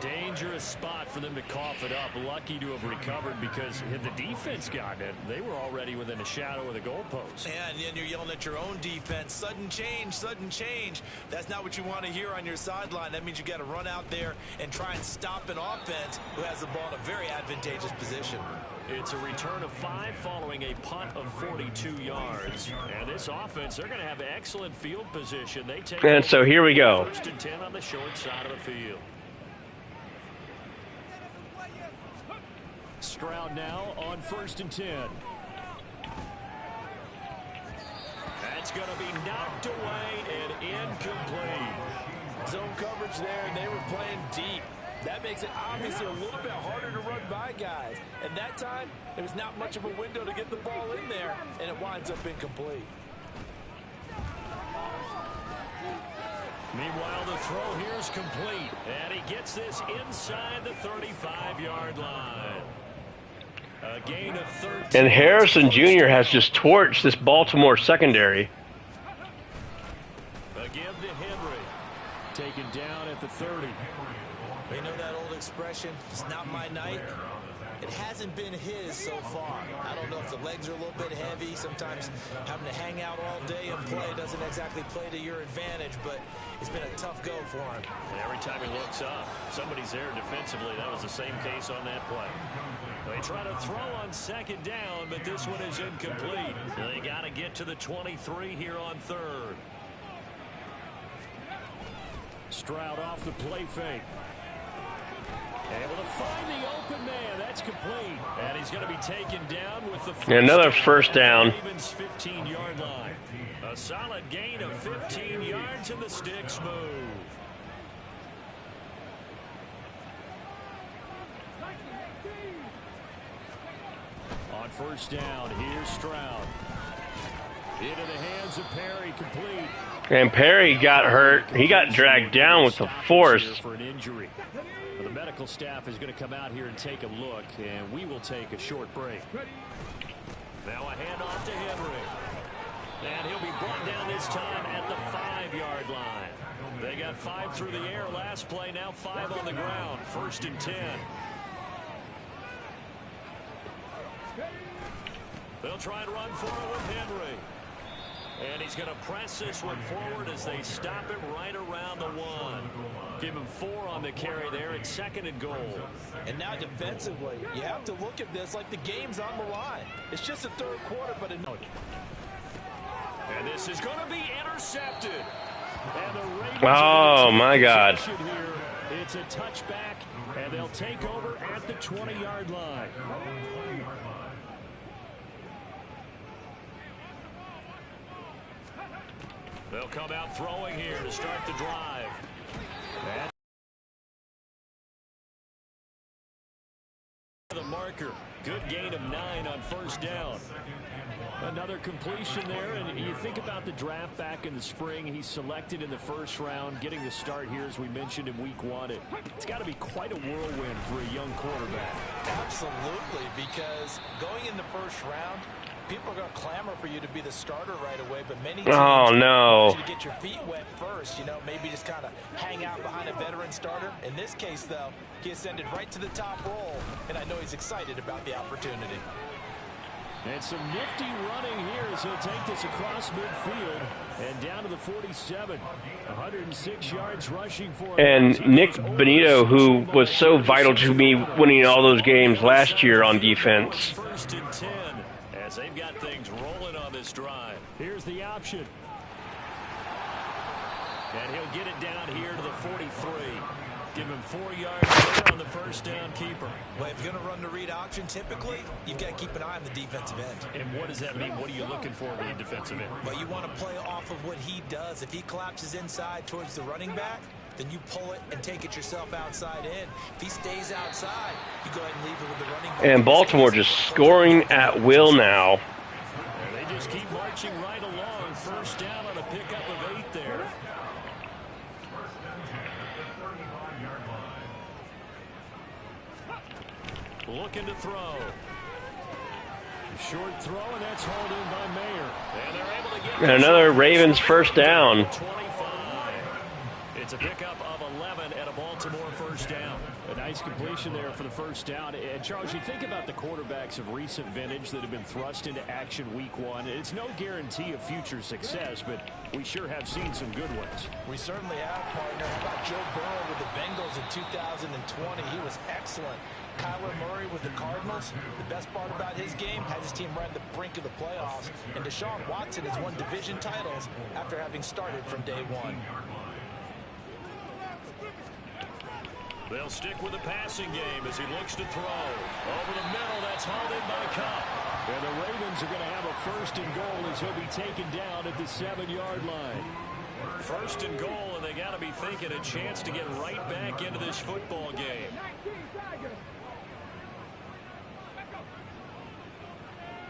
Dangerous spot for them to cough it up. Lucky to have recovered because had the defense gotten it, they were already within a shadow of the goalpost. Yeah, and then you're yelling at your own defense. Sudden change, sudden change. That's not what you want to hear on your sideline. That means you got to run out there and try and stop an offense who has the ball in a very advantageous position. It's a return of 5 following a punt of 42 yards. And this offense, they're going to have excellent field position. They take And so here we go. 1st and 10 on the short side of the field. Stroud now on 1st and 10. That's going to be knocked away and incomplete. Zone coverage there, and they were playing deep. That makes it obviously a little bit harder to run by guys. And that time, there was not much of a window to get the ball in there, and it winds up incomplete. Meanwhile, the throw here is complete. And he gets this inside the 35-yard line. A gain of 13. And Harrison Jr. has just torched this Baltimore secondary. A give to Henry. Taken down at the 30. You know that old expression, it's not my night? It hasn't been his so far. I don't know if the legs are a little bit heavy. Sometimes having to hang out all day and play doesn't exactly play to your advantage, but it's been a tough go for him. Every time he looks up, somebody's there defensively. That was the same case on that play. They try to throw on 2nd down, but this one is incomplete. They got to get to the 23 here on 3rd. Stroud off the play fake. Able to find the open man. That's complete. And he's going to be taken down with the Another first down. Ravens 15-yard line. A solid gain of 15 yards and the sticks move. On 1st down, here's Stroud. Into the hands of Perry, complete. And Perry got hurt. He got dragged down with the force. For an injury. The medical staff is going to come out here and take a look, and we will take a short break. Now a handoff to Henry. And he'll be brought down this time at the 5-yard line. They got 5 through the air last play, now 5 on the ground. 1st and 10. They'll try and run for it with Henry. And he's going to press this one forward as they stop it right around the 1. Give him 4 on the carry there. It's 2nd and goal. And now defensively, you have to look at this like the game's on the line. It's just the 3rd quarter, but and this is going to be intercepted. And the Ravens Oh, my God. here. It's a touchback, and they'll take over at the 20-yard line. They'll come out throwing here to start the drive. The marker. Good gain of 9 on 1st down. Another completion there, and you think about the draft back in the spring. He's selected in the 1st round, getting the start here, as we mentioned in week 1. It's got to be quite a whirlwind for a young quarterback. absolutely, because going in the 1st round, people are going to clamor for you to be the starter right away, but many teams want you to get your feet wet first, you know, maybe just kind of hang out behind a veteran starter. In this case, though, he ascended right to the top role, and I know he's excited about the opportunity. And some nifty running here as he'll take this across midfield and down to the 47. 106 yards rushing for him. And Nick Benito, who was so vital to me winning all those games last year on defense. 1st and 10 as they've got things rolling on this drive. Here's the option. And he'll get it down here to the 43. Give him 4 yards there on the 1st down keeper. Well, if you're going to run the read option, typically, you've got to keep an eye on the defensive end. And what does that mean? What are you looking for with a defensive end? Well, you want to play off of what he does. If he collapses inside towards the running back, then you pull it and take it yourself outside in. If he stays outside, you go ahead and leave it with the running back. And Baltimore just scoring at will now. And they just keep marching right along. 1st down on a pickup of 8 there. Looking to throw. Short throw, and that's hauled in by Mayer. And they're able to get And another Ravens 1st down. 25. It's a pickup of 11 and a Baltimore 1st down. A nice completion there for the 1st down. And Charles, you think about the quarterbacks of recent vintage that have been thrust into action week 1. It's no guarantee of future success, but we sure have seen some good ones. We certainly have, partner. How about Joe Burrow with the Bengals in 2020? He was excellent. Kyler Murray with the Cardinals. The best part about his game, had his team right on the brink of the playoffs. And Deshaun Watson has won division titles after having started from day 1. They'll stick with the passing game as he looks to throw. Over the middle, that's hauled in by Cup. And the Ravens are going to have a 1st and goal as he'll be taken down at the 7-yard line. 1st and goal, and they got to be thinking a chance to get right back into this football game.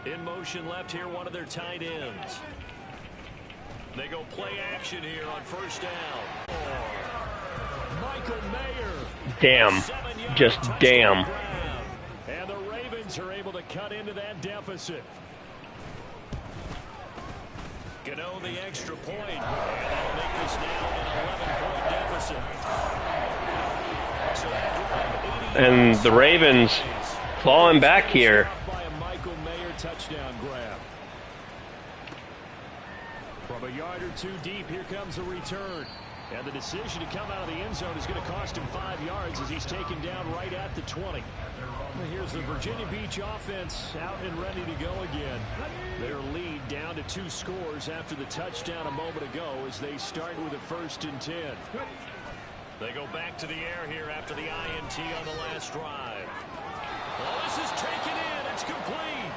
In motion left here, one of their tight ends. They go play action here on 1st down. Michael Mayer. Damn. Just damn. And the Ravens are able to cut into that deficit. Gano the extra point. And that'll make this now an 11-point deficit. So that drive, And the Ravens clawing back here. Touchdown grab. From a yard or 2 deep, here comes the return. And the decision to come out of the end zone is going to cost him 5 yards as he's taken down right at the 20. Well, here's the Virginia Beach offense out and ready to go again. Their lead down to 2 scores after the touchdown a moment ago as they start with a 1st and 10. They go back to the air here after the INT on the last drive. Well, this is taken in. It's complete.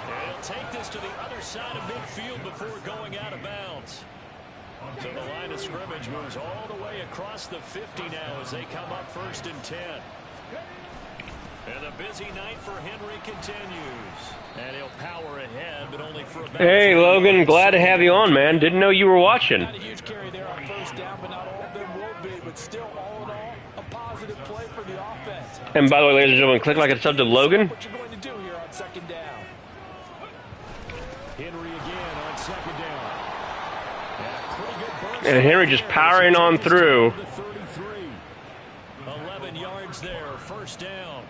And he'll take this to the other side of midfield before going out of bounds. So the line of scrimmage moves all the way across the 50 now as they come up 1st and 10. And the busy night for Henry continues. And he'll power ahead, but only for about Hey, Logan, glad to have you on, man. Didn't know you were watching. Not a huge carry there on 1st down, but not all of them will be. But still, all in all, a positive play for the offense. And by the way, ladies and gentlemen, click like and sub to Logan. What you're going to do here on 2nd down. Henry again on 2nd down. And a pretty good burst. And Henry just powering on through. 11 yards there, 1st down.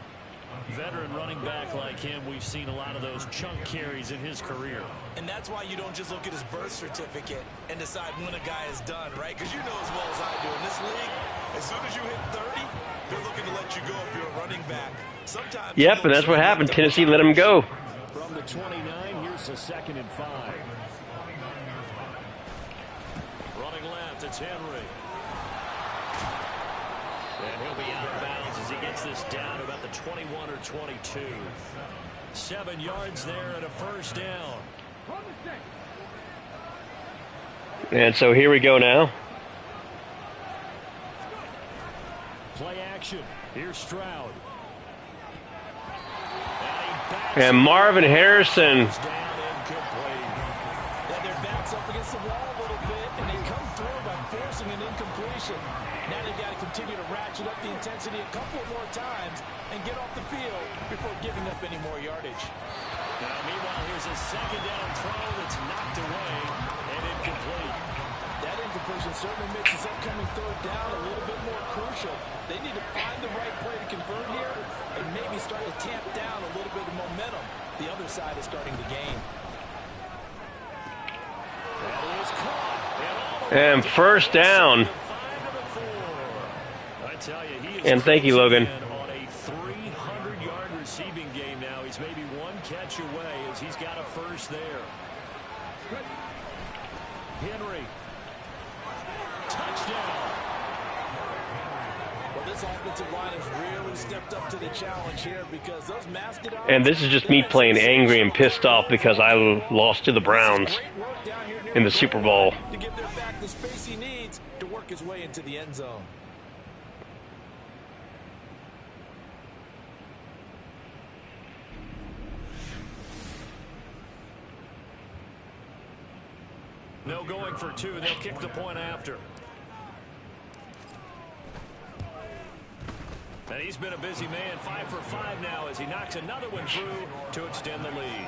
Veteran running back like him, we've seen a lot of those chunk carries in his career. And that's why you don't just look at his birth certificate and decide when a guy is done, right? Because you know as well as I do, in this league, as soon as you hit 30, they're looking to let you go if you're a running back. Sometimes. Yep, and that's what happened. Tennessee let him go. From the 29, here's the 2nd and 5. Running left, it's Henry. And he'll be out of bounds as he gets this down to about the 21 or 22. 7 yards there and a first down. And so here we go now. Play action. Here's Stroud. And Marvin Harrison. Their backs up against the wall a little bit, and they come through by forcing an incompletion. Now they've got to continue to ratchet up the intensity a couple more times and get off the field before giving up any more yardage. Now, meanwhile, here's a 2nd down throw that's knocked away and incomplete. That incompletion certainly makes this upcoming 3rd down a little bit more crucial. They need to find the right play to convert here and maybe start to tamp down a little bit of momentum. The other side is starting to gain. That is caught. And first down. I tell you, he is And thank you, Logan. on a 300-yard receiving game now. He's maybe one catch away as he's got a first there. Henry. Touchdown. Well, this offensive line has really stepped up to the challenge here because those mascot And this is just me playing angry and pissed off because I lost to the Browns in the Super Bowl. to give their back the space he needs to work his way into the end zone. No going for 2. They'll kick the point after. And he's been a busy man. 5 for 5 now as he knocks another one through to extend the lead.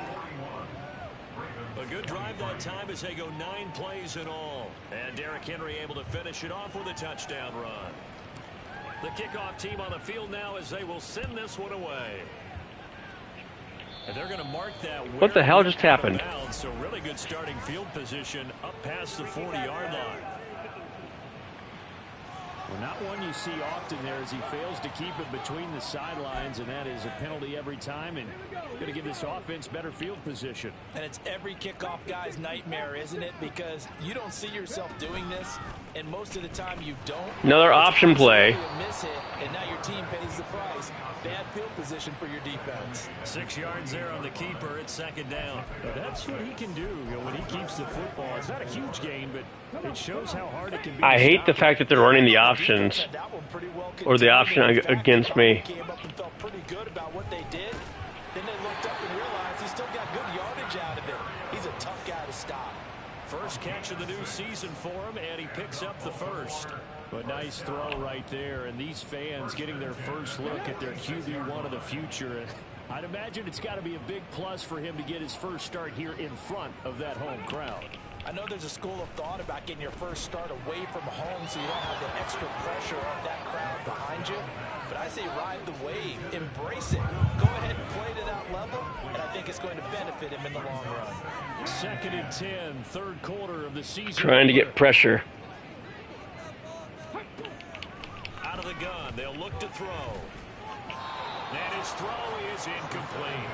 A good drive that time as they go 9 plays in all. And Derrick Henry able to finish it off with a touchdown run. The kickoff team on the field now as they will send this one away. And they're going to mark that. What the hell just happened? So really good starting field position up past the 40-yard line. Well, not one you see often there as he fails to keep it between the sidelines, and that is a penalty every time, and going to give this offense better field position. And it's every kickoff guy's nightmare, isn't it? Because you don't see yourself doing this, and most of the time you don't. Another option play. You miss it, and now your team pays the price. Bad field position for your defense. 6 yards there on the keeper. It's 2nd down. But that's what he can do, when he keeps the football. It's not a huge gain, but it shows how hard it can be. I hate the fact that they're running the options or the option against me. Came up and felt pretty good about what they did. Then they looked up and realized he still got good yardage out of it. He's a tough guy to stop. First catch of the new season for him, and he picks up the first. But nice throw right there, and these fans getting their first look at their QB1 of the future. I'd imagine it's got to be a big plus for him to get his first start here in front of that home crowd. I know there's a school of thought about getting your first start away from home so you don't have the extra pressure of that crowd behind you. But I say ride the wave, embrace it. Go ahead and play to that level, and I think it's going to benefit him in the long run. 2nd and 10, 3rd quarter of the season. Trying to get pressure. Out of the gun, they'll look to throw. And his throw is incomplete.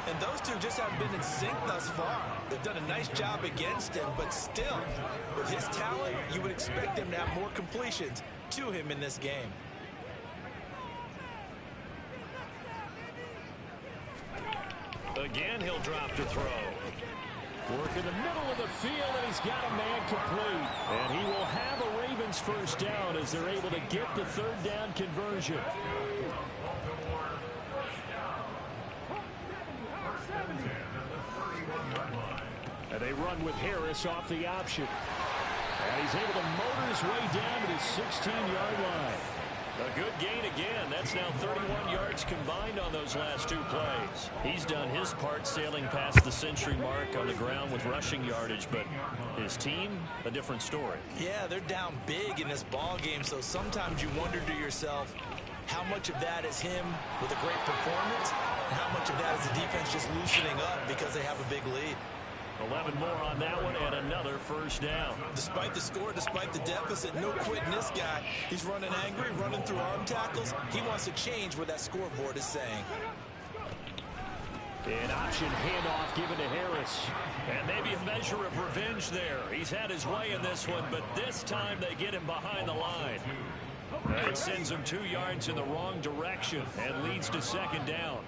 And those two just haven't been in sync thus far. They've done a nice job against him, but still, with his talent, you would expect him to have more completions to him in this game. Again, he'll drop to throw. Work in the middle of the field, and he's got a man complete. And he will have a Ravens first down as they're able to get the 3rd down conversion. And they run with Harris off the option. And he's able to motor his way down to the 16-yard line. A good gain again. That's now 31 yards combined on those last 2 plays. He's done his part sailing past the century mark on the ground with rushing yardage, but his team, a different story. Yeah, they're down big in this ball game, so sometimes you wonder to yourself, How much of that is him with a great performance, and how much of that is the defense just loosening up because they have a big lead? 11 more on that one and another first down. Despite the score, despite the deficit, no quitting this guy. He's running angry, running through arm tackles. He wants to change what that scoreboard is saying. An option handoff given to Harris. And maybe a measure of revenge there. He's had his way in this one, but this time they get him behind the line. That sends him 2 yards in the wrong direction and leads to second down.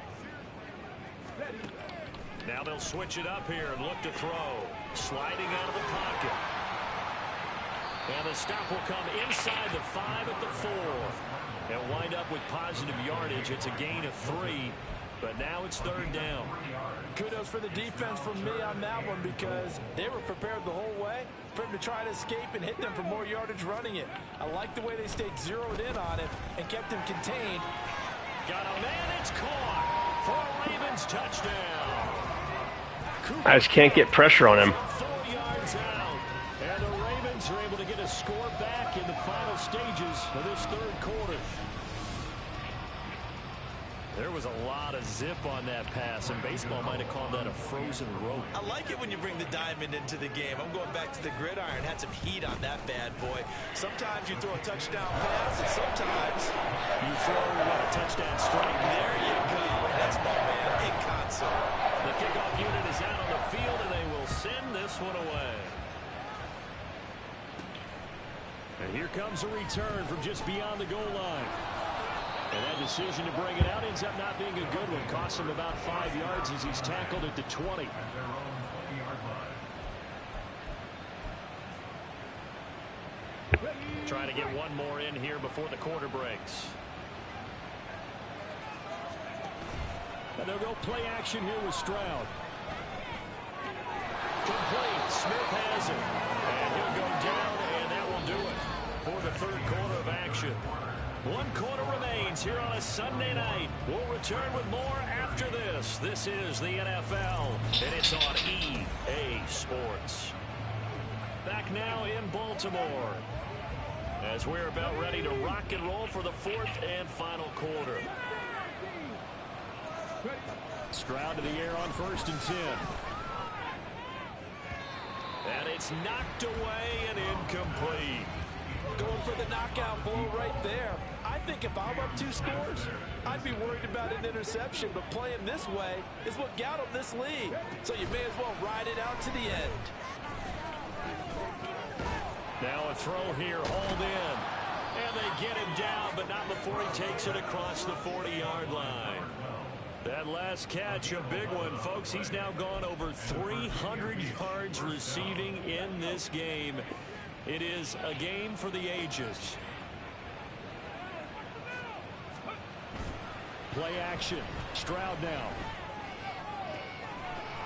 Now they'll switch it up here and look to throw. Sliding out of the pocket. And the stop will come inside the 5 at the 4. They'll wind up with positive yardage. It's a gain of 3, but now it's third down. Kudos for the defense from me on that one because they were prepared the whole way for him to try to escape and hit them for more yardage running it. I like the way they stayed zeroed in on it and kept him contained. Got a man, it's caught for a Ravens touchdown. I just can't get pressure on him. 4 yards out, and the Ravens are able to get a score back in the final stages of this third quarter. There was a lot of zip on that pass, and baseball might have called that a frozen rope. I like it when you bring the diamond into the game. I'm going back to the gridiron. Had some heat on that bad boy. Sometimes you throw a touchdown pass, and sometimes you throw a touchdown strike. There you go. That's my man in concert. The kickoff unit is out on the field, and they will send this one away. And here comes a return from just beyond the goal line. And that decision to bring it out ends up not being a good one. Costs him about 5 yards as he's tackled at the 20. Trying to get one more in here before the quarter breaks. And they'll go play action here with Stroud. Complete. Smith has it. And he'll go down, and that will do it for the third quarter of action. 1 quarter remains here on a Sunday night. We'll return with more after this. This is the NFL, and it's on EA Sports. Back now in Baltimore, as we're about ready to rock and roll for the 4th and final quarter. Stroud to the air on 1st and 10. And it's knocked away and incomplete. Going for the knockout blow right there. I think if I'm up 2 scores, I'd be worried about an interception, but playing this way is what got him this lead. So you may as well ride it out to the end. Now a throw here, hauled in. And they get him down, but not before he takes it across the 40-yard line. That last catch, a big one, folks. He's now gone over 300 yards receiving in this game. It is a game for the ages. Play action. Stroud now.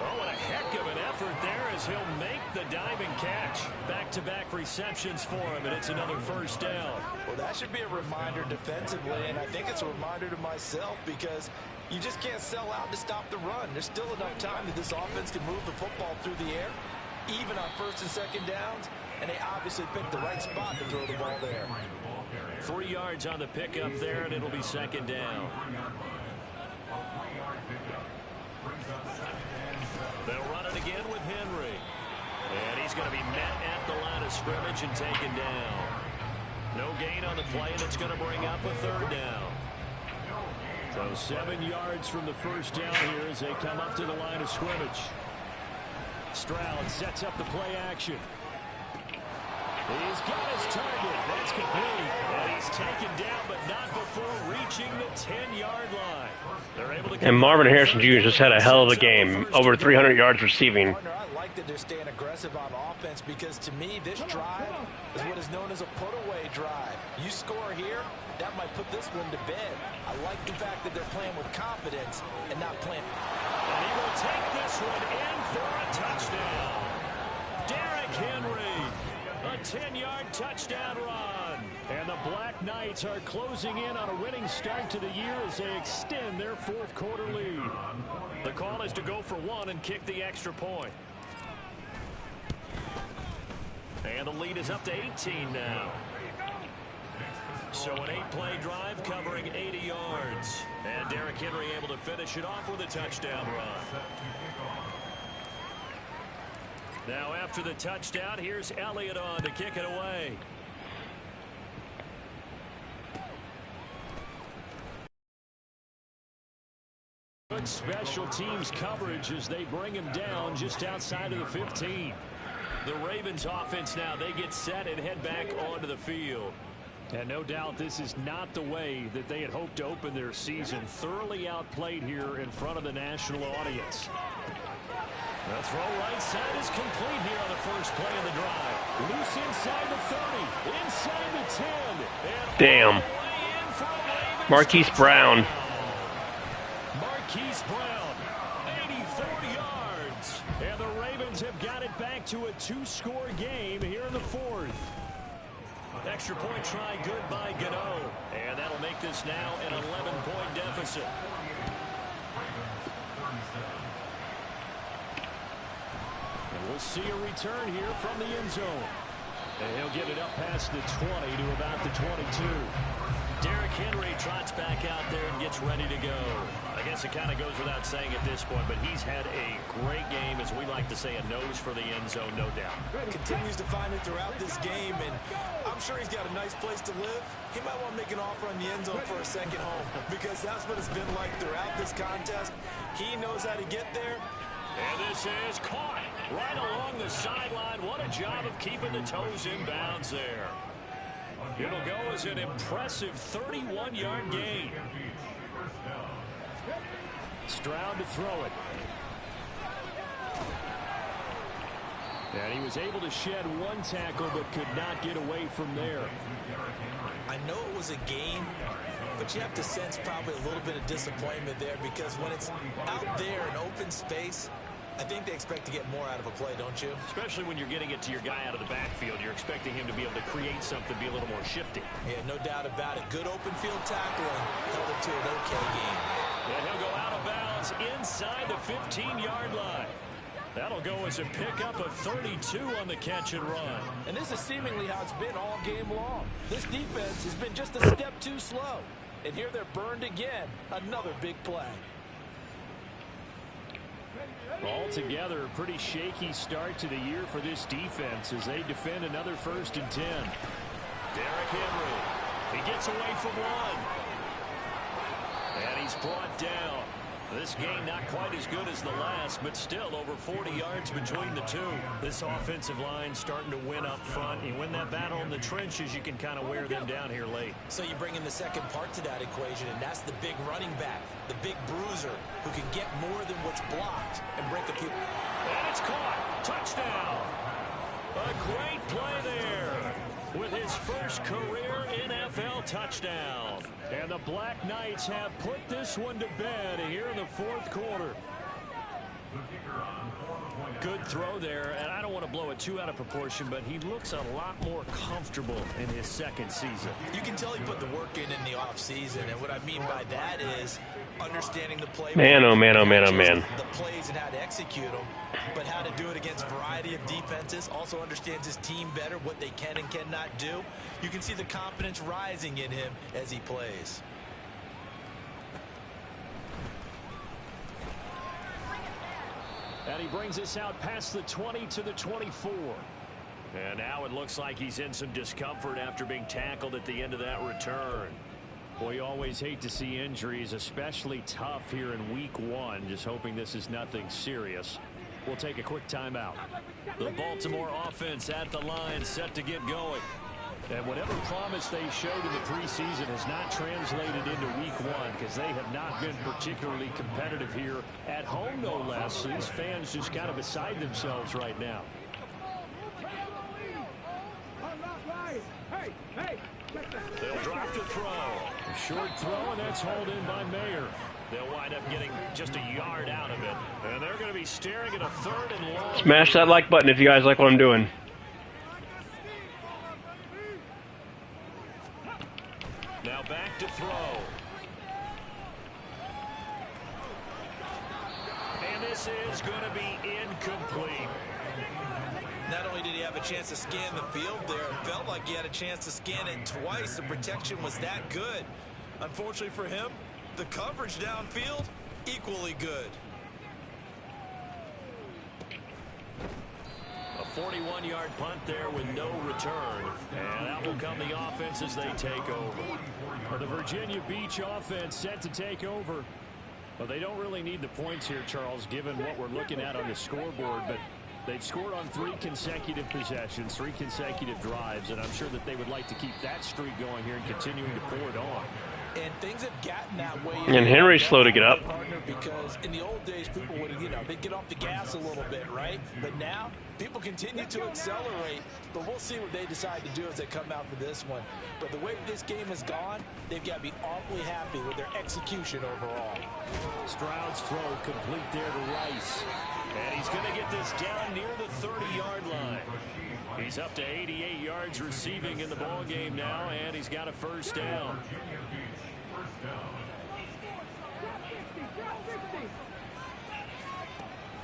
Oh, what a heck of an effort there as he'll make the diving catch. Back-to-back receptions for him, and it's another first down. Well, that should be a reminder defensively, and I think it's a reminder to myself because you just can't sell out to stop the run. There's still enough time that this offense can move the football through the air, even on 1st and 2nd downs, and they obviously picked the right spot to throw the ball there. 3 yards on the pickup there, and it'll be second down. They'll run it again with Henry. And he's going to be met at the line of scrimmage and taken down. No gain on the play, and it's going to bring up a 3rd down. So 7 yards from the first down here as they come up to the line of scrimmage. Stroud sets up the play action. He's got his target. That's complete. And he's taken down, but not before reaching the 10-yard line. They're able to. And Marvin Harrison Jr. just had a hell of a game. Over 300 yards receiving. I like that they're staying aggressive on offense because to me, this drive is what is known as a put-away drive. You score here, that might put this one to bed. I like the fact that they're playing with confidence and not playing. And he will take this one in for a touchdown. Derrick Henry. A 10-yard touchdown run. And the Black Knights are closing in on a winning start to the year as they extend their 4th quarter lead. The call is to go for 1 and kick the extra point. And the lead is up to 18 now. So an 8-play drive covering 80 yards. And Derrick Henry able to finish it off with a touchdown run. Now after the touchdown, here's Elliott on to kick it away. Good special teams coverage as they bring him down just outside of the 15. The Ravens offense now, they get set and head back onto the field. And no doubt this is not the way that they had hoped to open their season. Thoroughly outplayed here in front of the national audience. The throw right side is complete here on the first play of the drive. Loose inside the 30, inside the 10. And damn. Marquise Brown. Marquise Brown, 84 yards. And the Ravens have got it back to a 2-score game here in the fourth. Extra point try good by Gano. And that'll make this now an 11-point deficit. And we'll see a return here from the end zone. And he'll get it up past the 20 to about the 22. Derrick Henry trots back out there and gets ready to go. I guess it kind of goes without saying at this point, but he's had a great game, as we like to say, a nose for the end zone, no doubt. Continues to find it throughout this game, and I'm sure he's got a nice place to live. He might want to make an offer on the end zone for a second home, because that's what it's been like throughout this contest. He knows how to get there. And this is caught right along the sideline. What a job of keeping the toes in bounds there. It'll go as an impressive 31-yard gain. Stroud to throw it. And he was able to shed one tackle but could not get away from there. I know it was a game, but you have to sense probably a little bit of disappointment there, because when it's out there in open space, I think they expect to get more out of a play, don't you? Especially when you're getting it to your guy out of the backfield. You're expecting him to be able to create something, be a little more shifty. Yeah, no doubt about it. Good open field tackle and held it to an okay game. And he'll go out of bounds inside the 15-yard line. That'll go as a pickup of 32 on the catch and run. And this is seemingly how it's been all game long. This defense has been just a step too slow. And here they're burned again. Another big play. Altogether, a pretty shaky start to the year for this defense as they defend another 1st and 10. Derrick Henry. He gets away from one. And he's brought down. This game not quite as good as the last, but still over 40 yards between the two. This offensive line starting to win up front. You win that battle in the trenches, you can kind of wear them down here late. So you bring in the second part to that equation, and that's the big running back, the big bruiser, who can get more than what's blocked and break a few. And it's caught. Touchdown. A great play there with his first career NFL touchdown. And the Black Knights have put this one to bed here in the fourth quarter. Good throw there, and I don't want to blow it too out of proportion, but he looks a lot more comfortable in his second season. You can tell he put the work in the offseason, and what I mean by that is understanding the play. Man, oh man, oh man, oh man. The plays and how to execute them, but how to do it against a variety of defenses. Also understands his team better, what they can and cannot do. You can see the confidence rising in him as he plays. And he brings us out past the 20 to the 24. And now it looks like he's in some discomfort after being tackled at the end of that return. Boy, you always hate to see injuries, especially tough here in week one. Just hoping this is nothing serious. We'll take a quick timeout. The Baltimore offense at the line, set to get going. And whatever promise they showed in the preseason has not translated into week one, because they have not been particularly competitive here at home, no less. So these fans just kind of beside themselves right now. They'll drop the throw. A short throw, and that's hauled in by Mayer. They'll wind up getting just a yard out of it. And they're going to be staring at a 3rd and long. Smash that like button if you guys like what I'm doing. Now back to throw. And this is going to be incomplete. Not only did he have a chance to scan the field there, it felt like he had a chance to scan it twice. The protection was that good. Unfortunately for him, the coverage downfield, equally good. A 41-yard punt there with no return. And that will come the offense as they take over. The Virginia Beach offense set to take over. Well, they don't really need the points here, Charles, given what we're looking at on the scoreboard. But they've scored on 3 consecutive possessions, 3 consecutive drives. And I'm sure that they would like to keep that streak going here and continuing to pour it on. And things have gotten that way. And Henry's slow to get up. Because in the old days, people would, they'd get off the gas a little bit, right? But now, people continue to accelerate. But we'll see what they decide to do as they come out for this one. But the way this game has gone, they've got to be awfully happy with their execution overall. Stroud's throw complete there to Rice. And he's going to get this down near the 30-yard line. He's up to 88 yards receiving in the ball game now, and he's got a first down.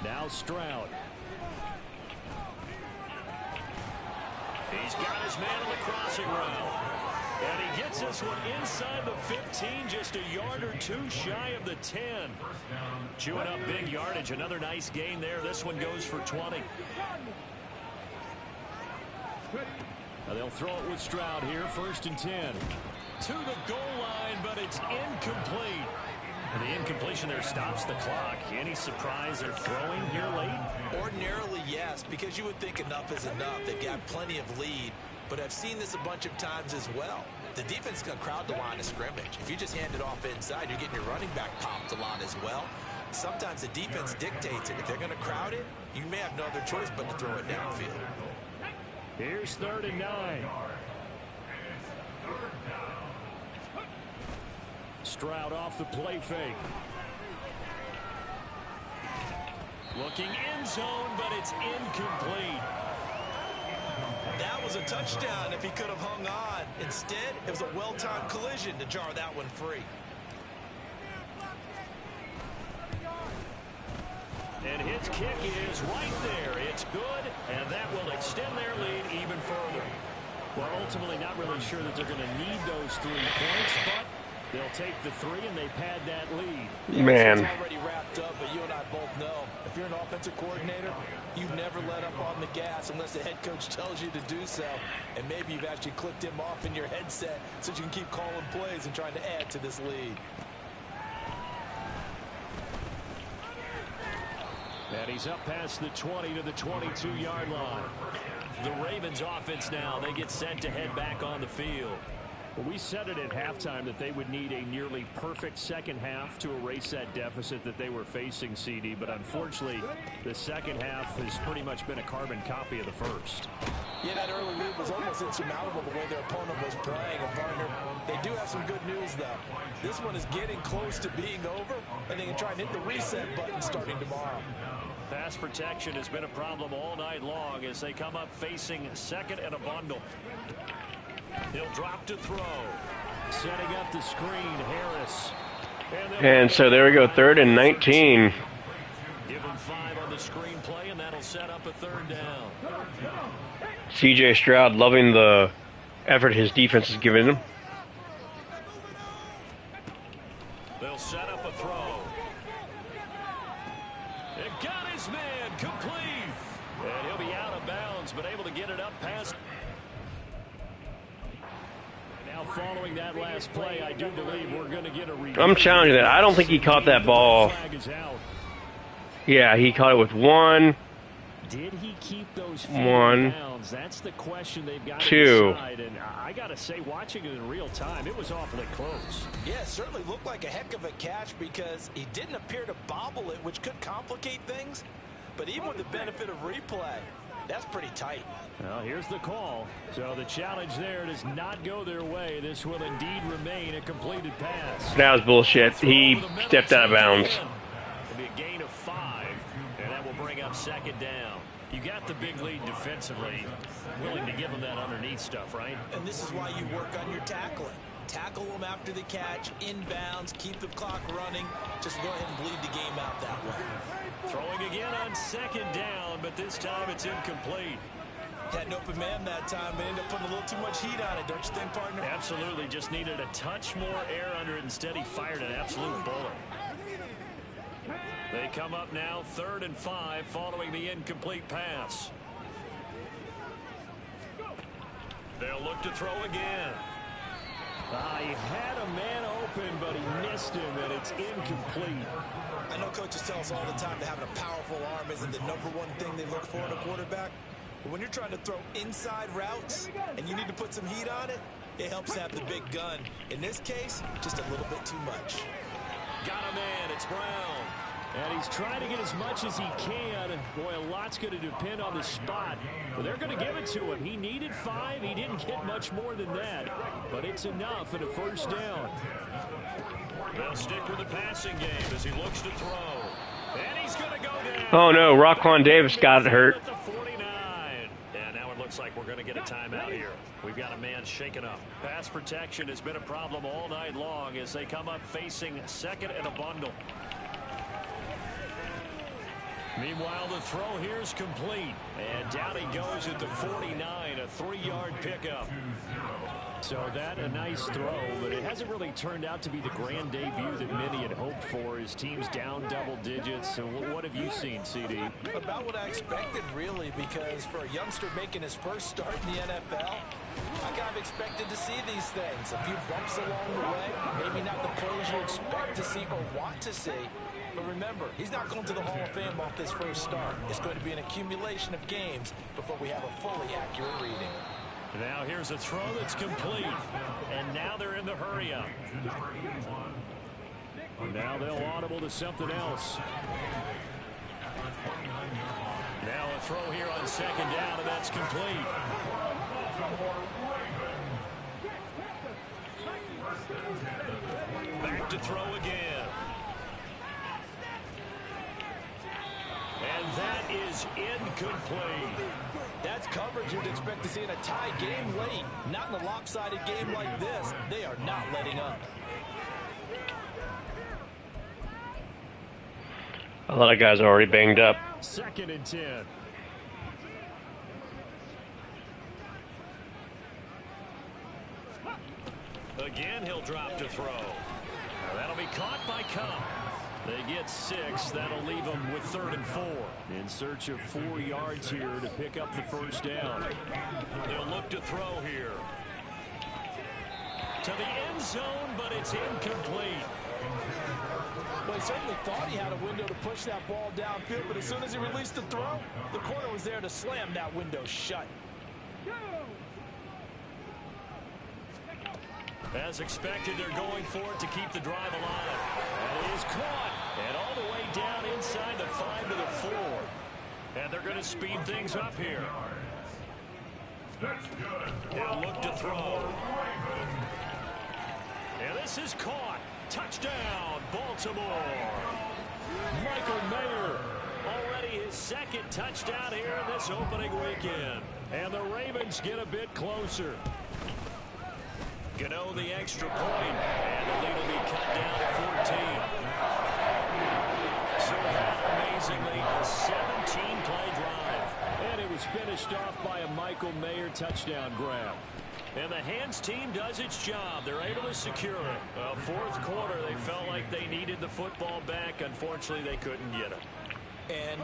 Now Stroud. He's got his man on the crossing route. And he gets this one inside the 15, just a yard or 2 shy of the 10. Chewing up big yardage. Another nice gain there. This one goes for 20. Now they'll throw it with Stroud here. 1st and 10. To the goal line, but it's incomplete. And the incompletion there stops the clock. Any surprise they're throwing here late? Ordinarily, yes, because you would think enough is enough. They've got plenty of lead, but I've seen this a bunch of times as well. The defense is going to crowd the line of scrimmage. If you just hand it off inside, you're getting your running back popped a lot as well. Sometimes the defense dictates it. If they're going to crowd it, you may have no other choice but to throw it downfield. Here's 3rd and 9. Stroud off the play fake. Looking end zone, but it's incomplete. That was a touchdown if he could have hung on. Instead, it was a well-timed collision to jar that one free. And his kick is right there. It's good, and that will extend their lead even further. Well, ultimately not really sure that they're going to need those 3 points, but they'll take the 3 and they pad that lead. Man. It's already wrapped up, but you and I both know if you're an offensive coordinator, you never let up on the gas unless the head coach tells you to do so. And maybe you've actually clicked him off in your headset so you can keep calling plays and trying to add to this lead. And he's up past the 20 to the 22-yard line. The Ravens offense now, they get set to head back on the field. Well, we said it at halftime that they would need a nearly perfect second half to erase that deficit that they were facing, CD. But unfortunately, the second half has pretty much been a carbon copy of the first. Yeah, that early lead was almost insurmountable the way their opponent was playing. And partner, they do have some good news, though. This one is getting close to being over, and they can try and hit the reset button starting tomorrow. Pass protection has been a problem all night long as they come up facing 2nd and a bundle. He'll drop to throw. Setting up the screen, Harris. And so there we go, 3rd and 19. Give him 5 on the screen play, and that'll set up a 3rd down. C.J. Stroud loving the effort his defense is giving him. They'll set up a throw. It got his man complete. And he'll be out of bounds, but able to get it up past. Now following that last play, I do believe we're going to get a review. I'm challenging that. I don't think he caught that ball. Yeah, he caught it with 1. Did he keep those 1, downs? That's the question they've got 2. to decide. And I got to say, watching it in real time, it was awfully close. Yeah, it certainly looked like a heck of a catch because he didn't appear to bobble it, which could complicate things. But even with the benefit of replay, that's pretty tight. Well, here's the call. So the challenge there does not go their way. This will indeed remain a completed pass. That was bullshit. He stepped out of bounds. It'll be a gain of 5, and that will bring up 2nd down. You got the big lead defensively. Willing to give them that underneath stuff, right? And this is why you work on your tackling. tackle them after the catch, inbounds, keep the clock running. Just go ahead and bleed the game out that way. Throwing again on second down, but this time it's incomplete. Had an open man that time, but ended up putting a little too much heat on it, don't you think, partner? Absolutely, just needed a touch more air under it. Instead, he fired an absolute bullet. They come up now 3rd and 5 following the incomplete pass. They'll look to throw again. He had a man open, but he missed him, and it's incomplete. I know coaches tell us all the time that having a powerful arm isn't the #1 thing they look for in a quarterback. But when you're trying to throw inside routes and you need to put some heat on it, it helps have the big gun. In this case, just a little bit too much. Got a man. It's Brown. And he's trying to get as much as he can. Boy, a lot's going to depend on the spot. But they're going to give it to him. He needed 5. He didn't get much more than that. But it's enough and a first down. They'll stick with the passing game as he looks to throw. And he's going to go down. Oh no, Raquan Davis got hurt. At the 49. And now it looks like we're going to get a timeout here. We've got a man shaken up. Pass protection has been a problem all night long as they come up facing second and a bundle. Meanwhile, the throw here is complete. And down he goes at the 49, a 3-yard pickup. So that a nice throw, but it hasn't really turned out to be the grand debut that many had hoped for. His team's down double digits. So what have you seen, CD? About what I expected, really, because for a youngster making his first start in the NFL, I kind of expected to see these things. A few bumps along the way, maybe not the plays you expect to see or want to see. But remember, he's not going to the Hall of Fame off this first start. It's going to be an accumulation of games before we have a fully accurate reading. Now here's a throw that's complete. And now they're in the hurry-up. Now they'll audible to something else. Now a throw here on second down, and that's complete. Back to throw again. And that is incomplete. That's coverage you'd expect to see in a tie game late. Not in a lopsided game like this. They are not letting up. A lot of guys are already banged up. 2nd and 10. Again, he'll drop to throw. Now that'll be caught by Cup. They get 6. That'll leave them with 3rd and 4. In search of 4 yards here to pick up the first down. They'll look to throw here. To the end zone, but it's incomplete. Well, he certainly thought he had a window to push that ball downfield, but as soon as he released the throw, the corner was there to slam that window shut. As expected, they're going for it to keep the drive alive. And it is caught. And all the way down inside the 5 to the 4. And they're going to speed things up here. They'll look to throw. And this is caught. Touchdown, Baltimore. Michael Mayer, already his 2nd touchdown here in this opening weekend. And the Ravens get a bit closer. Gano the extra point, and the lead will be cut down to 14. So that, amazingly, a 17-play drive. And it was finished off by a Michael Mayer touchdown grab. And the Hands team does its job. They're able to secure it. Well, 4th quarter, they felt like they needed the football back. Unfortunately, they couldn't get it. And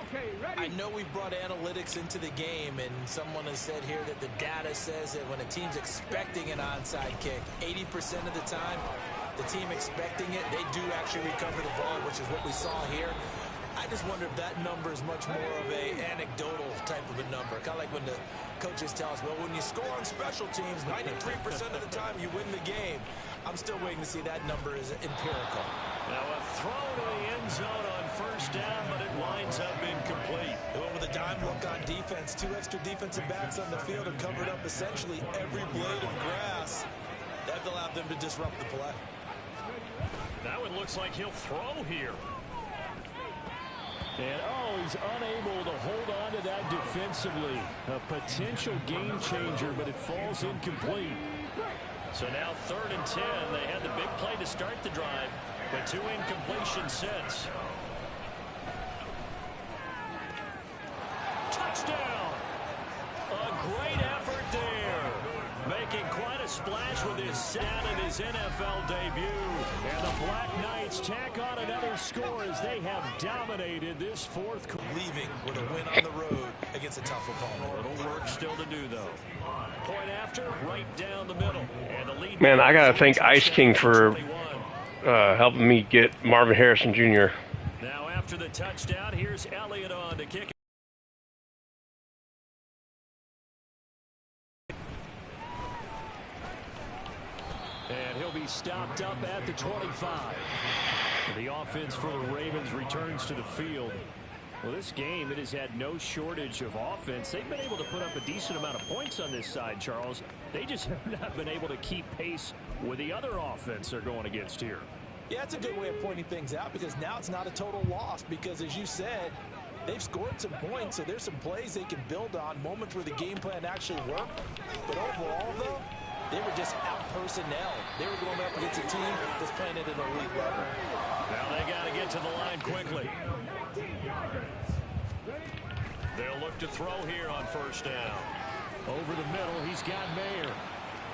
I know we brought analytics into the game, and someone has said here that the data says that when a team's expecting an onside kick, 80% of the time, the team expecting it, they do actually recover the ball, which is what we saw here. I just wonder if that number is much more of a anecdotal type of a number. Kind of like when the coaches tell us, well, when you score on special teams, 93% of the time you win the game. I'm still waiting to see that number is empirical. Now a throw to the end zone on first down, but it winds up incomplete. They went with a dime look on defense. 2 extra defensive backs on the field and covered up essentially every blade of grass. That allowed them to disrupt the play. That one looks like he'll throw here. And, he's unable to hold on to that defensively. A potential game changer, but it falls incomplete. So now 3rd and 10. They had the big play to start the drive, but 2 incompletions since. Touchdown! A great effort there. Making quite a splash with his set in his NFL debut. And the Black Knights tack on another score as they have dominated this 4th quarter. Leaving with a win on the road against a tough opponent. A little work still to do, though. Point after, right down the middle. And the lead. Man, I gotta thank Ice King for helping me get Marvin Harrison Jr. Now after the touchdown, here's Elliott on to kick it. And he'll be stopped up at the 25. The offense for the Ravens returns to the field. Well, this game, it has had no shortage of offense. They've been able to put up a decent amount of points on this side, Charles. They just have not been able to keep pace with the other offense they're going against here. Yeah, it's a good way of pointing things out because now it's not a total loss because, as you said, they've scored some points, so there's some plays they can build on, moments where the game plan actually worked. But overall, though, they were just out-personnel. They were going up against a team that's playing at an elite level. Now they got to get to the line quickly. They'll look to throw here on 1st down. Over the middle, he's got Mayer.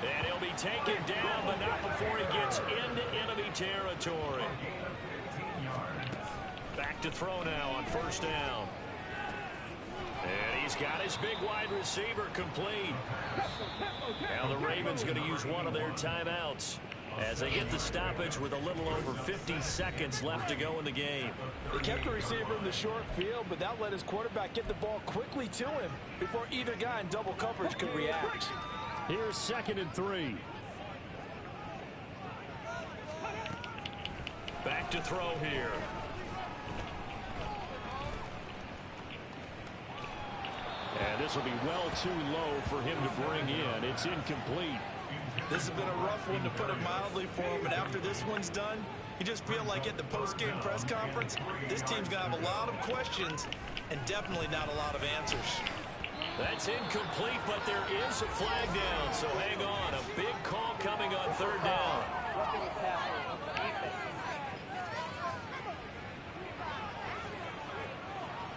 And he'll be taken down, but not before he gets into enemy territory. Back to throw now on 1st down. And he's got his big wide receiver complete. Now the Ravens going to use one of their timeouts as they get the stoppage with a little over 50 seconds left to go in the game. They kept the receiver in the short field, but that let his quarterback get the ball quickly to him before either guy in double coverage could react. Here's 2nd and 3. Back to throw here. And this will be well too low for him to bring in. It's incomplete. This has been a rough one, to put it mildly, for him. And after this one's done, you just feel like at the post-game press conference, this team's going to have a lot of questions and definitely not a lot of answers. That's incomplete, but there is a flag down, so hang on. A big call coming on 3rd down.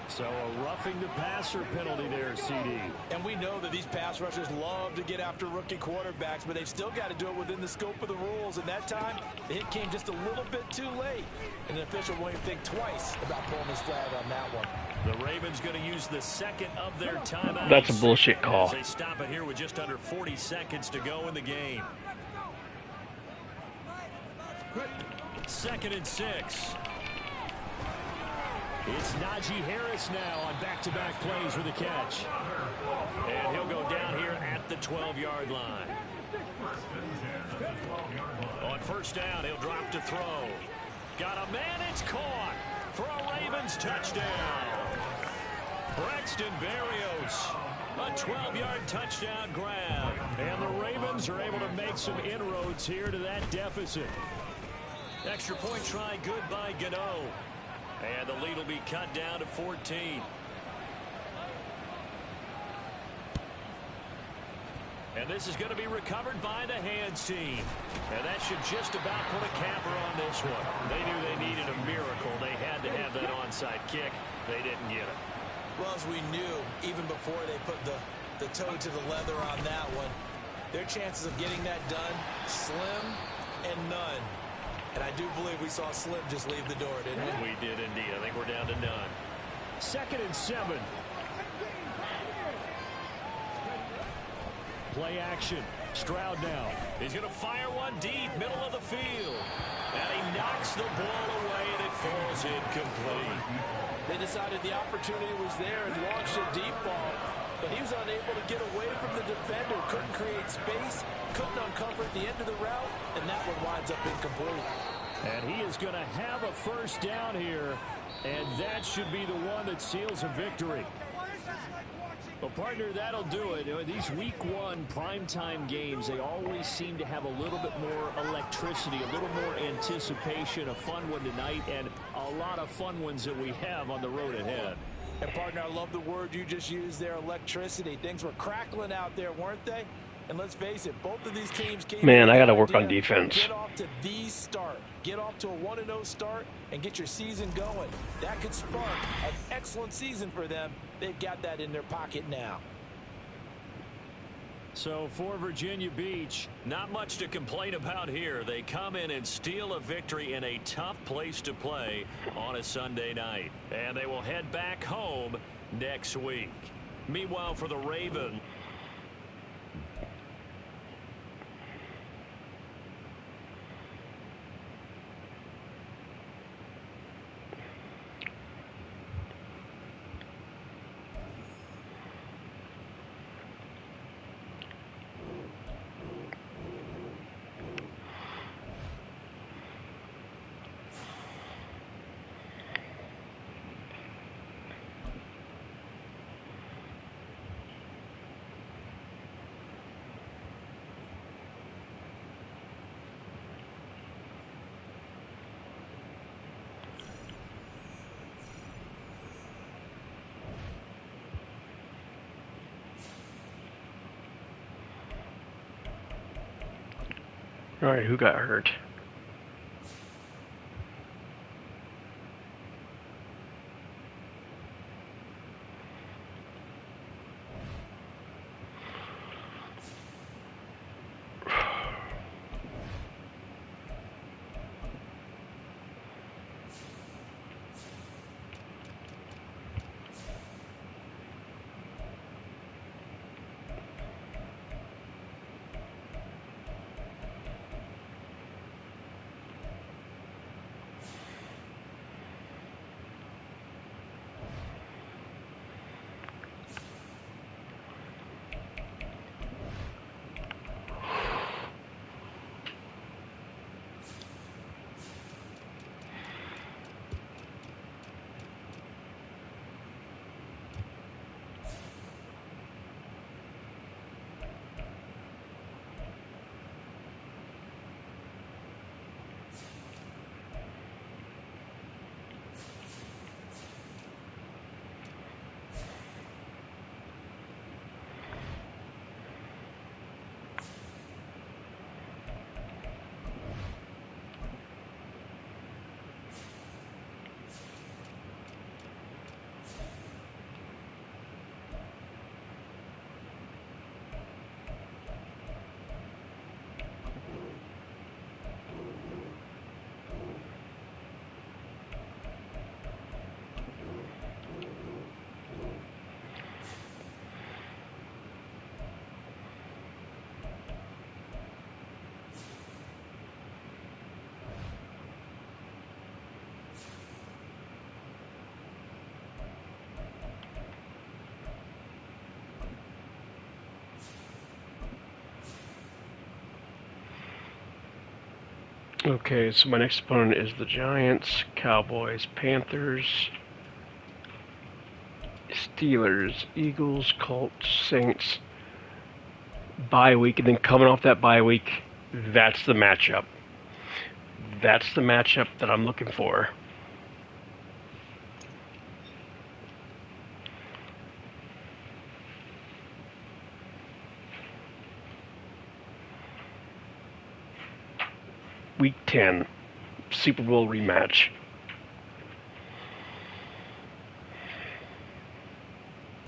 So a roughing the passer penalty there, CD. And we know that these pass rushers love to get after rookie quarterbacks, but they've still got to do it within the scope of the rules. And that time, the hit came just a little bit too late. And the official won't even think twice about pulling his flag on that one. The Ravens going to use the 2nd of their timeouts. That's a bullshit call. As they stop it here with just under 40 seconds to go in the game. 2nd and 6. It's Najee Harris now on back-to-back plays with a catch. And he'll go down here at the 12-yard line. On 1st down, he'll drop to throw. Got a man, it's caught for a Ravens touchdown. Braxton Berrios, a 12-yard touchdown grab. And the Ravens are able to make some inroads here to that deficit. Extra point try good by Gano. And the lead will be cut down to 14. And this is going to be recovered by the hands team. And that should just about put a capper on this one. They knew they needed a miracle. They had to have that onside kick. They didn't get it. Well, as we knew, even before they put the toe to the leather on that one, their chances of getting that done, slim and none. And I do believe we saw Slim just leave the door, didn't we? We did indeed. I think we're down to none. 2nd and 7. Play action. Stroud now. He's going to fire one deep, middle of the field. And he knocks the ball away, and it falls incomplete. They decided the opportunity was there and launched a deep ball. But he was unable to get away from the defender. Couldn't create space. Couldn't uncover at the end of the route. And that one winds up incomplete. And he is going to have a 1st down here. And that should be the one that seals a victory. Well, partner, that'll do it. You know, these week 1 primetime games, they always seem to have a little bit more electricity, a little more anticipation. A fun one tonight and a lot of fun ones that we have on the road ahead. And, partner, I love the word you just used there, electricity. Things were crackling out there, weren't they? And let's face it, both of these teams came Man, in I with got to the work on idea, defense. get off to the start. Get off to a 1-0 start and get your season going. That could spark an excellent season for them. They've got that in their pocket now. So for Virginia Beach, not much to complain about here. They come in and steal a victory in a tough place to play on a Sunday night. And they will head back home next week. Meanwhile, for the Ravens, All right, who got hurt? Okay, so my next opponent is the Giants, Cowboys, Panthers, Steelers, Eagles, Colts, Saints. Bye week, and then coming off that bye week, that's the matchup. That's the matchup that I'm looking for. Week 10, Super Bowl rematch.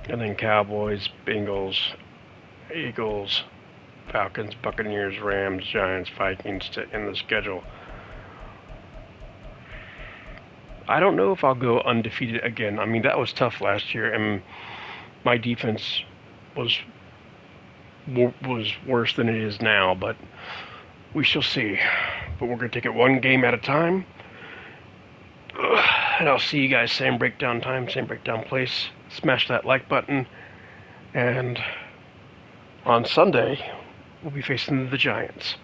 And then Cowboys, Bengals, Eagles, Falcons, Buccaneers, Rams, Giants, Vikings to end the schedule. I don't know if I'll go undefeated again. I mean, that was tough last year, and my defense was worse than it is now, but we shall see. But we're going to take it one game at a time. And I'll see you guys same breakdown time, same breakdown place. Smash that like button. And on Sunday, we'll be facing the Giants.